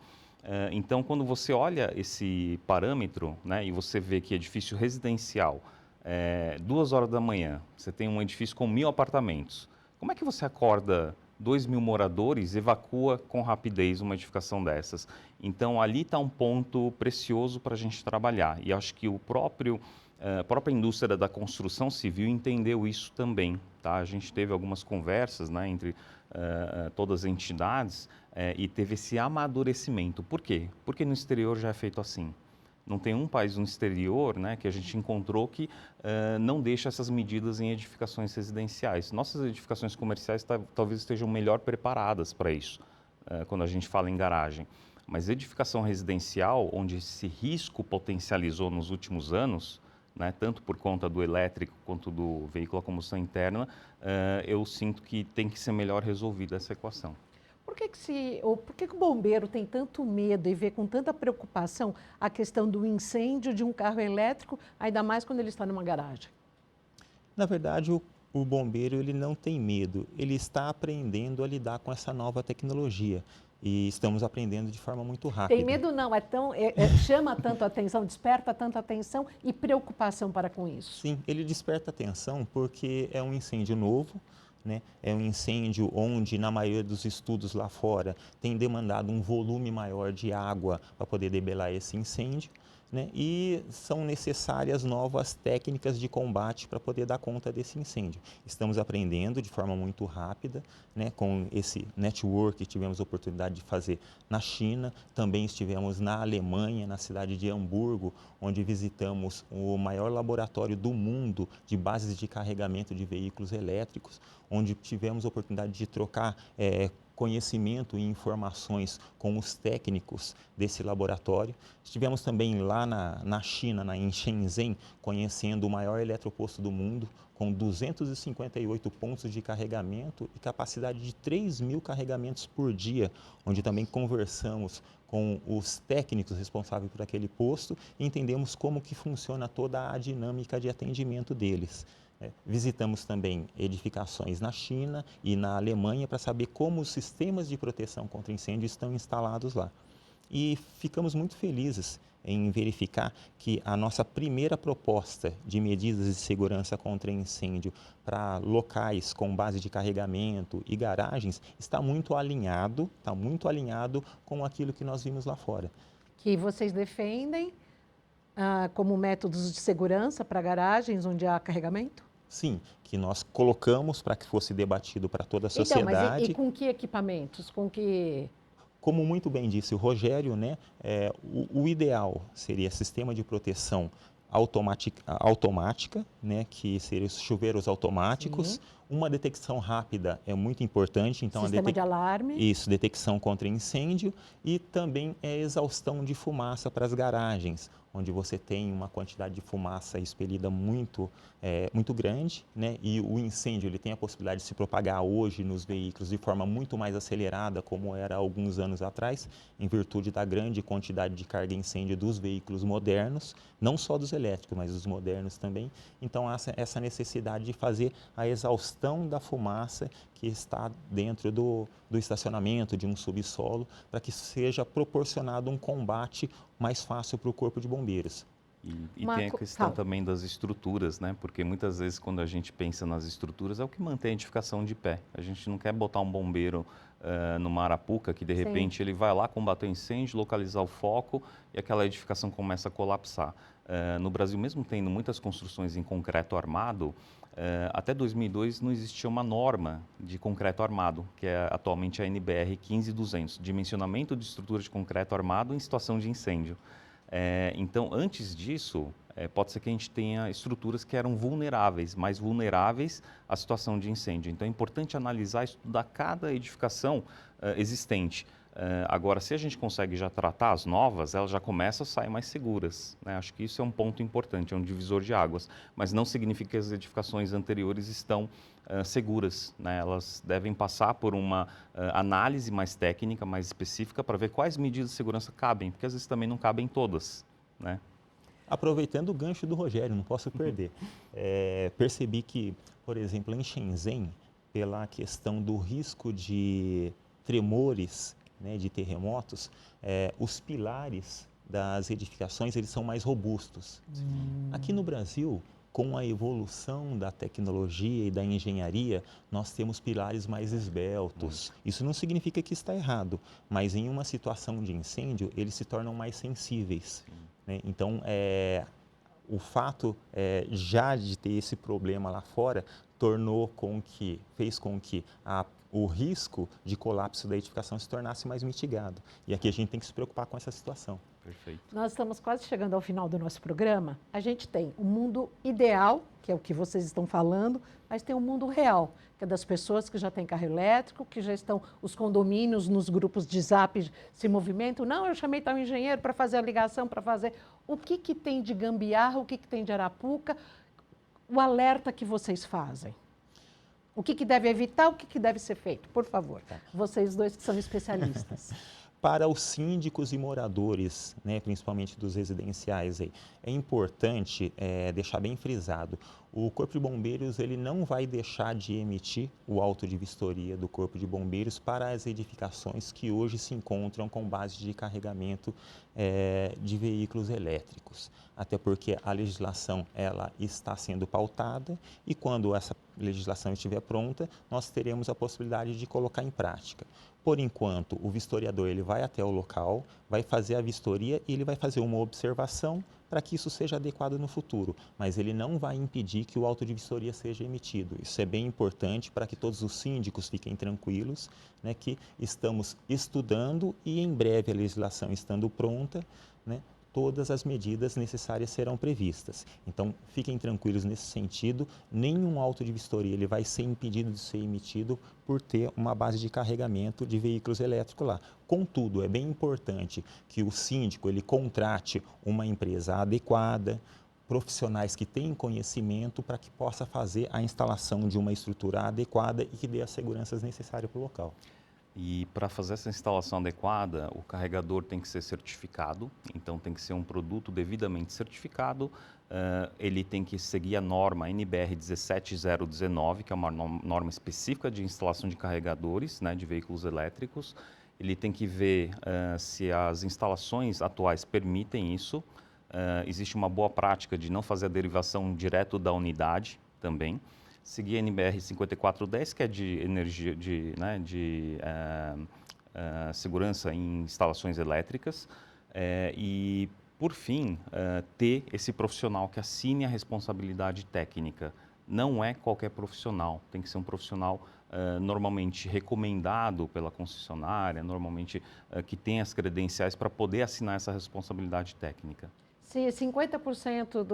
Speaker 3: Então, quando você olha esse parâmetro, né, e você vê que edifício residencial, 2 horas da manhã, você tem um edifício com 1.000 apartamentos, como é que você acorda 2.000 moradores e evacua com rapidez uma edificação dessas? Então, ali está um ponto precioso para a gente trabalhar. E acho que a própria indústria da construção civil entendeu isso também. Tá? A gente teve algumas conversas, né, entre todas as entidades e teve esse amadurecimento. Por quê? Porque no exterior já é feito assim. Não tem um país no exterior, né, que a gente encontrou que não deixa essas medidas em edificações residenciais. Nossas edificações comerciais talvez estejam melhor preparadas para isso, quando a gente fala em garagem. Mas edificação residencial, onde esse risco potencializou nos últimos anos, né, tanto por conta do elétrico quanto do veículo a combustão interna, eu sinto que tem que ser melhor resolvida essa equação.
Speaker 1: Por que o bombeiro tem tanto medo e vê com tanta preocupação a questão do incêndio de um carro elétrico, ainda mais quando ele está numa garagem?
Speaker 2: Na verdade, o bombeiro ele não tem medo, ele está aprendendo a lidar com essa nova tecnologia. e estamos aprendendo de forma muito rápida.
Speaker 1: Tem medo não, chama tanto atenção, desperta tanta atenção e preocupação para com isso.
Speaker 2: Sim, ele desperta atenção porque é um incêndio novo, né? É um incêndio onde, na maioria dos estudos lá fora, tem demandado um volume maior de água para poder debelar esse incêndio, né? E são necessárias novas técnicas de combate para poder dar conta desse incêndio. Estamos aprendendo de forma muito rápida, né? Com esse network que tivemos a oportunidade de fazer na China, também estivemos na Alemanha, na cidade de Hamburgo, onde visitamos o maior laboratório do mundo de bases de carregamento de veículos elétricos, onde tivemos a oportunidade de trocar conhecimento e informações com os técnicos desse laboratório. Estivemos também lá na China, em Shenzhen, conhecendo o maior eletroposto do mundo, com 258 pontos de carregamento e capacidade de 3.000 carregamentos por dia, onde também conversamos com os técnicos responsáveis por aquele posto e entendemos como que funciona toda a dinâmica de atendimento deles. Visitamos também edificações na China e na Alemanha para saber como os sistemas de proteção contra incêndio estão instalados lá. E ficamos muito felizes em verificar que a nossa primeira proposta de medidas de segurança contra incêndio para locais com base de carregamento e garagens está muito alinhado com aquilo que nós vimos lá fora.
Speaker 1: Que vocês defendem como métodos de segurança para garagens onde há carregamento?
Speaker 2: Sim, que nós colocamos para que fosse debatido para toda a sociedade.
Speaker 1: Então, mas e com que equipamentos? Com que...
Speaker 2: Como muito bem disse o Rogério, né, o ideal seria sistema de proteção automática, né, que seriam os chuveiros automáticos. Sim. Uma detecção rápida é muito importante. Então,
Speaker 1: sistema de alarme.
Speaker 2: Isso, detecção contra incêndio e também exaustão de fumaça para as garagens, onde você tem uma quantidade de fumaça expelida muito grande, né? E o incêndio ele tem a possibilidade de se propagar hoje nos veículos de forma muito mais acelerada, como era há alguns anos atrás, em virtude da grande quantidade de carga incêndio dos veículos modernos, não só dos elétricos, mas dos modernos também. Então, essa necessidade de fazer a exaustão da fumaça que está dentro do estacionamento, de um subsolo, para que seja proporcionado um combate mais fácil para o Corpo de Bombeiros.
Speaker 3: E tem a questão também das estruturas, né? Porque muitas vezes quando a gente pensa nas estruturas é o que mantém a edificação de pé. A gente não quer botar um bombeiro numa arapuca que de repente ele vai lá combater o incêndio, localizar o foco e aquela edificação começa a colapsar. No Brasil, mesmo tendo muitas construções em concreto armado, até 2002 não existia uma norma de concreto armado, que é atualmente a NBR 15200, dimensionamento de estrutura de concreto armado em situação de incêndio. Então, antes disso, pode ser que a gente tenha estruturas que eram vulneráveis, mais vulneráveis à situação de incêndio. Então, é importante analisar e estudar cada edificação existente. Agora, se a gente consegue já tratar as novas, elas já começam a sair mais seguras, né? Acho que isso é um ponto importante, é um divisor de águas. Mas não significa que as edificações anteriores estão seguras, né? Elas devem passar por uma análise mais técnica, mais específica, para ver quais medidas de segurança cabem, porque às vezes também não cabem todas, né?
Speaker 2: Aproveitando o gancho do Rogério, não posso perder. Percebi que, por exemplo, em Shenzhen, pela questão do risco de tremores, né, de terremotos, os pilares das edificações eles são mais robustos. Aqui no Brasil, com a evolução da tecnologia e da engenharia, nós temos pilares mais esbeltos. Isso não significa que está errado, mas em uma situação de incêndio, eles se tornam mais sensíveis, né? Então, o fato já de ter esse problema lá fora fez com que o risco de colapso da edificação se tornasse mais mitigado. E aqui a gente tem que se preocupar com essa situação.
Speaker 3: Perfeito.
Speaker 1: Nós estamos quase chegando ao final do nosso programa. A gente tem um mundo ideal, que é o que vocês estão falando, mas tem um mundo real, que é das pessoas que já têm carro elétrico, que já estão, os condomínios nos grupos de zap se movimentam. Não, eu chamei tal engenheiro para fazer a ligação, para fazer... O que tem de gambiarra, o que tem de arapuca, o alerta que vocês fazem? O que deve evitar, o que deve ser feito? Por favor, vocês dois que são especialistas.
Speaker 2: Para os síndicos e moradores, né, principalmente dos residenciais, é importante deixar bem frisado, o Corpo de Bombeiros ele não vai deixar de emitir o auto de vistoria do Corpo de Bombeiros para as edificações que hoje se encontram com base de carregamento de veículos elétricos. Até porque a legislação ela está sendo pautada e quando essa legislação estiver pronta, nós teremos a possibilidade de colocar em prática. Por enquanto, o vistoriador ele vai até o local, vai fazer a vistoria e ele vai fazer uma observação para que isso seja adequado no futuro, mas ele não vai impedir que o auto de vistoria seja emitido. Isso é bem importante para que todos os síndicos fiquem tranquilos, né, que estamos estudando e em breve a legislação estando pronta, né, todas as medidas necessárias serão previstas. Então, fiquem tranquilos nesse sentido, nenhum auto de vistoria ele vai ser impedido de ser emitido por ter uma base de carregamento de veículos elétricos lá. Contudo, é bem importante que o síndico ele contrate uma empresa adequada, profissionais que tenham conhecimento para que possa fazer a instalação de uma estrutura adequada e que dê as seguranças necessárias para o local.
Speaker 3: E para fazer essa instalação adequada, o carregador tem que ser certificado, então tem que ser um produto devidamente certificado, ele tem que seguir a norma NBR 17019, que é uma norma específica de instalação de carregadores, né, de veículos elétricos. Ele tem que ver se as instalações atuais permitem isso. Existe uma boa prática de não fazer a derivação direto da unidade também. Seguir a NBR 5410, que é de energia, segurança em instalações elétricas. E, por fim, ter esse profissional que assine a responsabilidade técnica. Não é qualquer profissional, tem que ser um profissional normalmente recomendado pela concessionária, normalmente que tem as credenciais para poder assinar essa responsabilidade técnica.
Speaker 1: Se 50%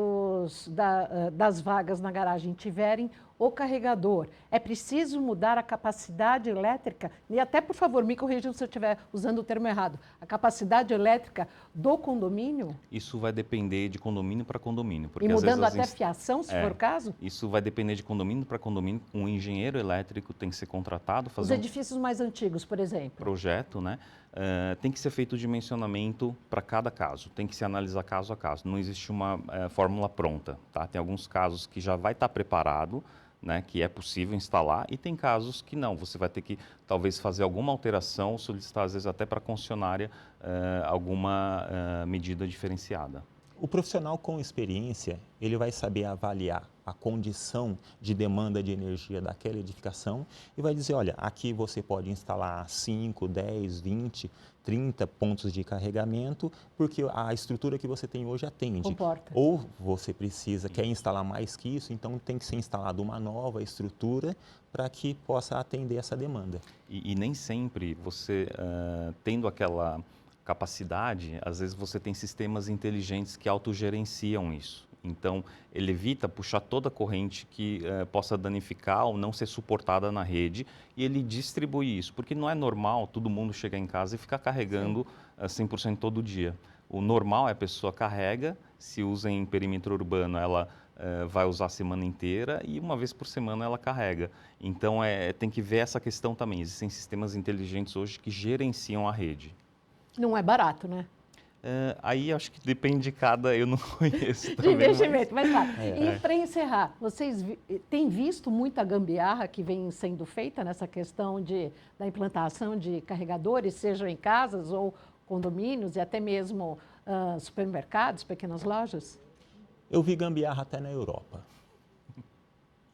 Speaker 1: das vagas na garagem tiverem o carregador, é preciso mudar a capacidade elétrica, e até, por favor, me corrijam se eu estiver usando o termo errado, a capacidade elétrica do condomínio?
Speaker 3: Isso vai depender de condomínio para condomínio. Porque,
Speaker 1: e mudando
Speaker 3: às vezes,
Speaker 1: até fiação, se for o caso?
Speaker 3: Isso vai depender de condomínio para condomínio. Um engenheiro elétrico tem que ser contratado.
Speaker 1: Os edifícios mais antigos, por exemplo.
Speaker 3: Projeto, né? Tem que ser feito o dimensionamento para cada caso, tem que se analisar caso a caso. Não existe uma fórmula pronta, tá? Tem alguns casos que já vai estar preparado, né, que é possível instalar, e tem casos que não. Você vai ter que talvez fazer alguma alteração, solicitar às vezes até para a concessionária alguma medida diferenciada.
Speaker 2: O profissional com experiência, ele vai saber avaliar a condição de demanda de energia daquela edificação e vai dizer, olha, aqui você pode instalar 5, 10, 20, 30 pontos de carregamento, porque a estrutura que você tem hoje atende.
Speaker 1: Comporta.
Speaker 2: Ou você quer instalar mais que isso, então tem que ser instalada uma nova estrutura para que possa atender essa demanda.
Speaker 3: E nem sempre você, tendo aquela capacidade, às vezes você tem sistemas inteligentes que autogerenciam isso. Então, ele evita puxar toda a corrente que possa danificar ou não ser suportada na rede e ele distribui isso, porque não é normal todo mundo chegar em casa e ficar carregando 100% todo dia. O normal é a pessoa carrega, se usa em perímetro urbano, ela vai usar a semana inteira e uma vez por semana ela carrega. Então, tem que ver essa questão também. Existem sistemas inteligentes hoje que gerenciam a rede.
Speaker 1: Não é barato, né?
Speaker 3: Aí acho que depende de cada, eu não conheço
Speaker 1: também. De investimento, mas claro.
Speaker 3: E
Speaker 1: para encerrar, vocês têm visto muita gambiarra que vem sendo feita nessa questão da implantação de carregadores, sejam em casas ou condomínios e até mesmo supermercados, pequenas lojas?
Speaker 2: Eu vi gambiarra até na Europa.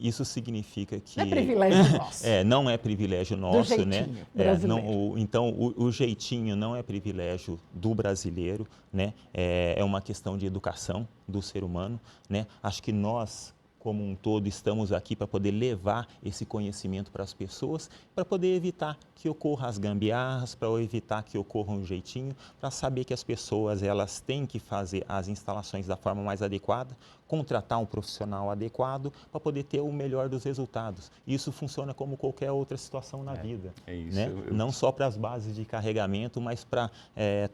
Speaker 2: Isso significa que...
Speaker 1: Não é privilégio nosso.
Speaker 2: Não é privilégio nosso,
Speaker 1: do jeitinho brasileiro.
Speaker 2: Então, o jeitinho não é privilégio do brasileiro, né? É uma questão de educação do ser humano, né? Acho que nós, como um todo, estamos aqui para poder levar esse conhecimento para as pessoas, para poder evitar que ocorram as gambiarras, para evitar que ocorra um jeitinho, para saber que as pessoas elas têm que fazer as instalações da forma mais adequada, contratar um profissional adequado para poder ter o melhor dos resultados. Isso funciona como qualquer outra situação na vida.
Speaker 3: É isso.
Speaker 2: Né? Não só para as bases de carregamento, mas para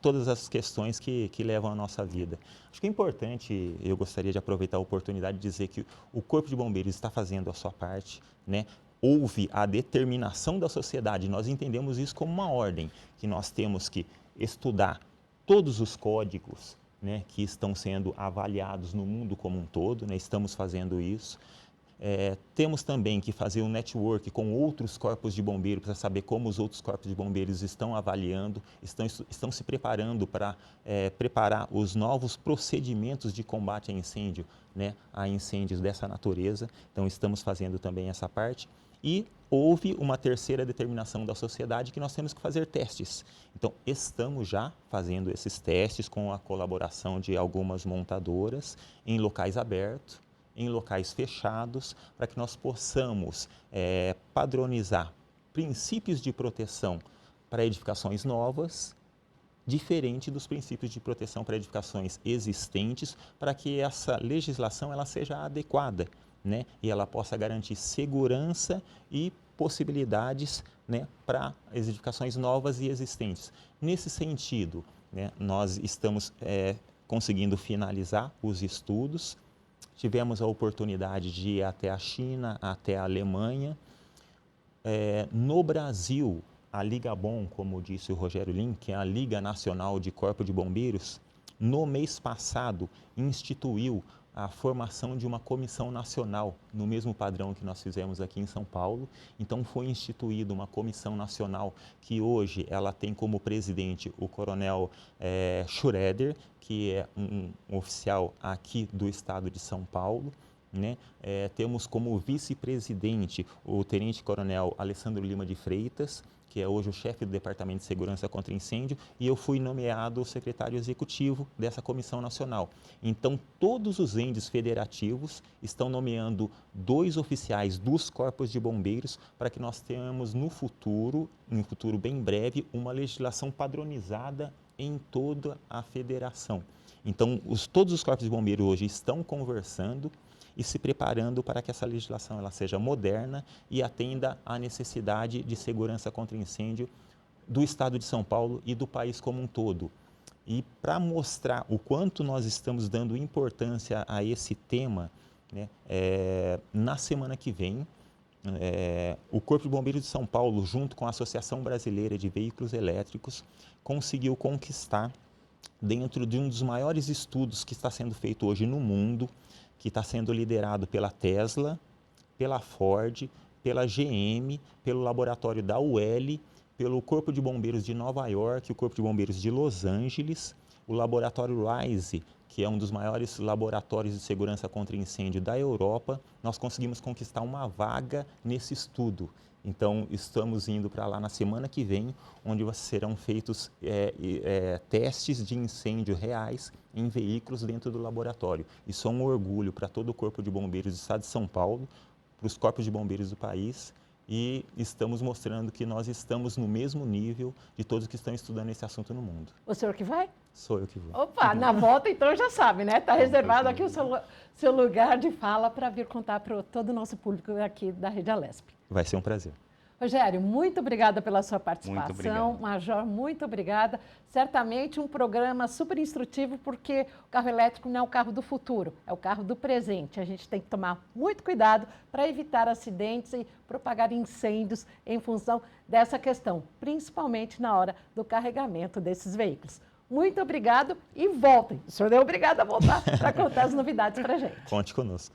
Speaker 2: todas as questões que levam a nossa vida. Acho que é importante, eu gostaria de aproveitar a oportunidade de dizer que o Corpo de Bombeiros está fazendo a sua parte, né? Houve a determinação da sociedade, nós entendemos isso como uma ordem, que nós temos que estudar todos os códigos né, que estão sendo avaliados no mundo como um todo, né, estamos fazendo isso. Temos também que fazer um network com outros corpos de bombeiros para saber como os outros corpos de bombeiros estão avaliando, estão se preparando para preparar os novos procedimentos de combate a incêndio, né, a incêndios dessa natureza. Então, estamos fazendo também essa parte. E houve uma terceira determinação da sociedade que nós temos que fazer testes. Então, estamos já fazendo esses testes com a colaboração de algumas montadoras em locais abertos, em locais fechados, para que nós possamos padronizar princípios de proteção para edificações novas, diferente dos princípios de proteção para edificações existentes, para que essa legislação ela seja adequada, né? E ela possa garantir segurança e possibilidades, né, para as edificações novas e existentes. Nesse sentido, né, nós estamos conseguindo finalizar os estudos. Tivemos a oportunidade de ir até a China, até a Alemanha. No Brasil, a Ligabom, como disse o Rogério Lim, que é a Liga Nacional de Corpo de Bombeiros, no mês passado instituiu a formação de uma comissão nacional, no mesmo padrão que nós fizemos aqui em São Paulo. Então, foi instituída uma comissão nacional que hoje ela tem como presidente o coronel Schroeder, que é um oficial aqui do estado de São Paulo, né? Temos como vice-presidente o tenente-coronel Alessandro Lima de Freitas, que é hoje o chefe do Departamento de Segurança contra Incêndio, e eu fui nomeado secretário executivo dessa comissão nacional. Então, todos os entes federativos estão nomeando 2 oficiais dos corpos de bombeiros para que nós tenhamos no futuro bem breve, uma legislação padronizada em toda a federação. Então, todos os corpos de bombeiros hoje estão conversando e se preparando para que essa legislação ela seja moderna e atenda à necessidade de segurança contra incêndio do estado de São Paulo e do país como um todo. E para mostrar o quanto nós estamos dando importância a esse tema, né, na semana que vem, o Corpo de Bombeiros de São Paulo, junto com a Associação Brasileira de Veículos Elétricos, conseguiu conquistar, dentro de um dos maiores estudos que está sendo feito hoje no mundo, que está sendo liderado pela Tesla, pela Ford, pela GM, pelo laboratório da UL, pelo Corpo de Bombeiros de Nova York, o Corpo de Bombeiros de Los Angeles, o laboratório RISE, que é um dos maiores laboratórios de segurança contra incêndio da Europa. Nós conseguimos conquistar uma vaga nesse estudo. Então, estamos indo para lá na semana que vem, onde serão feitos testes de incêndio reais em veículos dentro do laboratório. Isso é um orgulho para todo o Corpo de Bombeiros do Estado de São Paulo, para os corpos de bombeiros do país, e estamos mostrando que nós estamos no mesmo nível de todos que estão estudando esse assunto no mundo.
Speaker 1: O senhor que vai?
Speaker 2: Sou eu que vou.
Speaker 1: Opa, na volta então já sabe, né? Está reservado aqui o seu lugar de fala para vir contar para todo o nosso público aqui da Rede Alesp.
Speaker 2: Vai ser um prazer.
Speaker 1: Rogério, muito obrigada pela sua participação.
Speaker 3: Muito obrigado.
Speaker 1: Major, muito obrigada. Certamente um programa super instrutivo, porque o carro elétrico não é o carro do futuro, é o carro do presente. A gente tem que tomar muito cuidado para evitar acidentes e propagar incêndios em função dessa questão, principalmente na hora do carregamento desses veículos. Muito obrigado e voltem. O senhor é obrigado a voltar para contar as novidades para a gente.
Speaker 2: Conte conosco.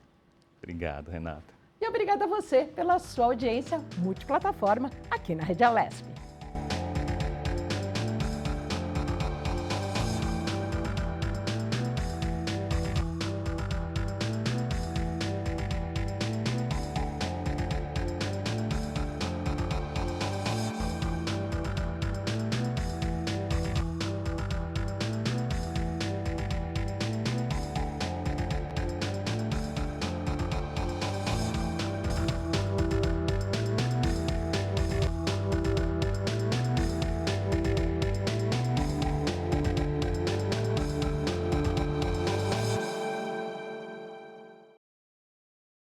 Speaker 3: Obrigado, Renata.
Speaker 1: E obrigada a você pela sua audiência multiplataforma aqui na Rede Alesp.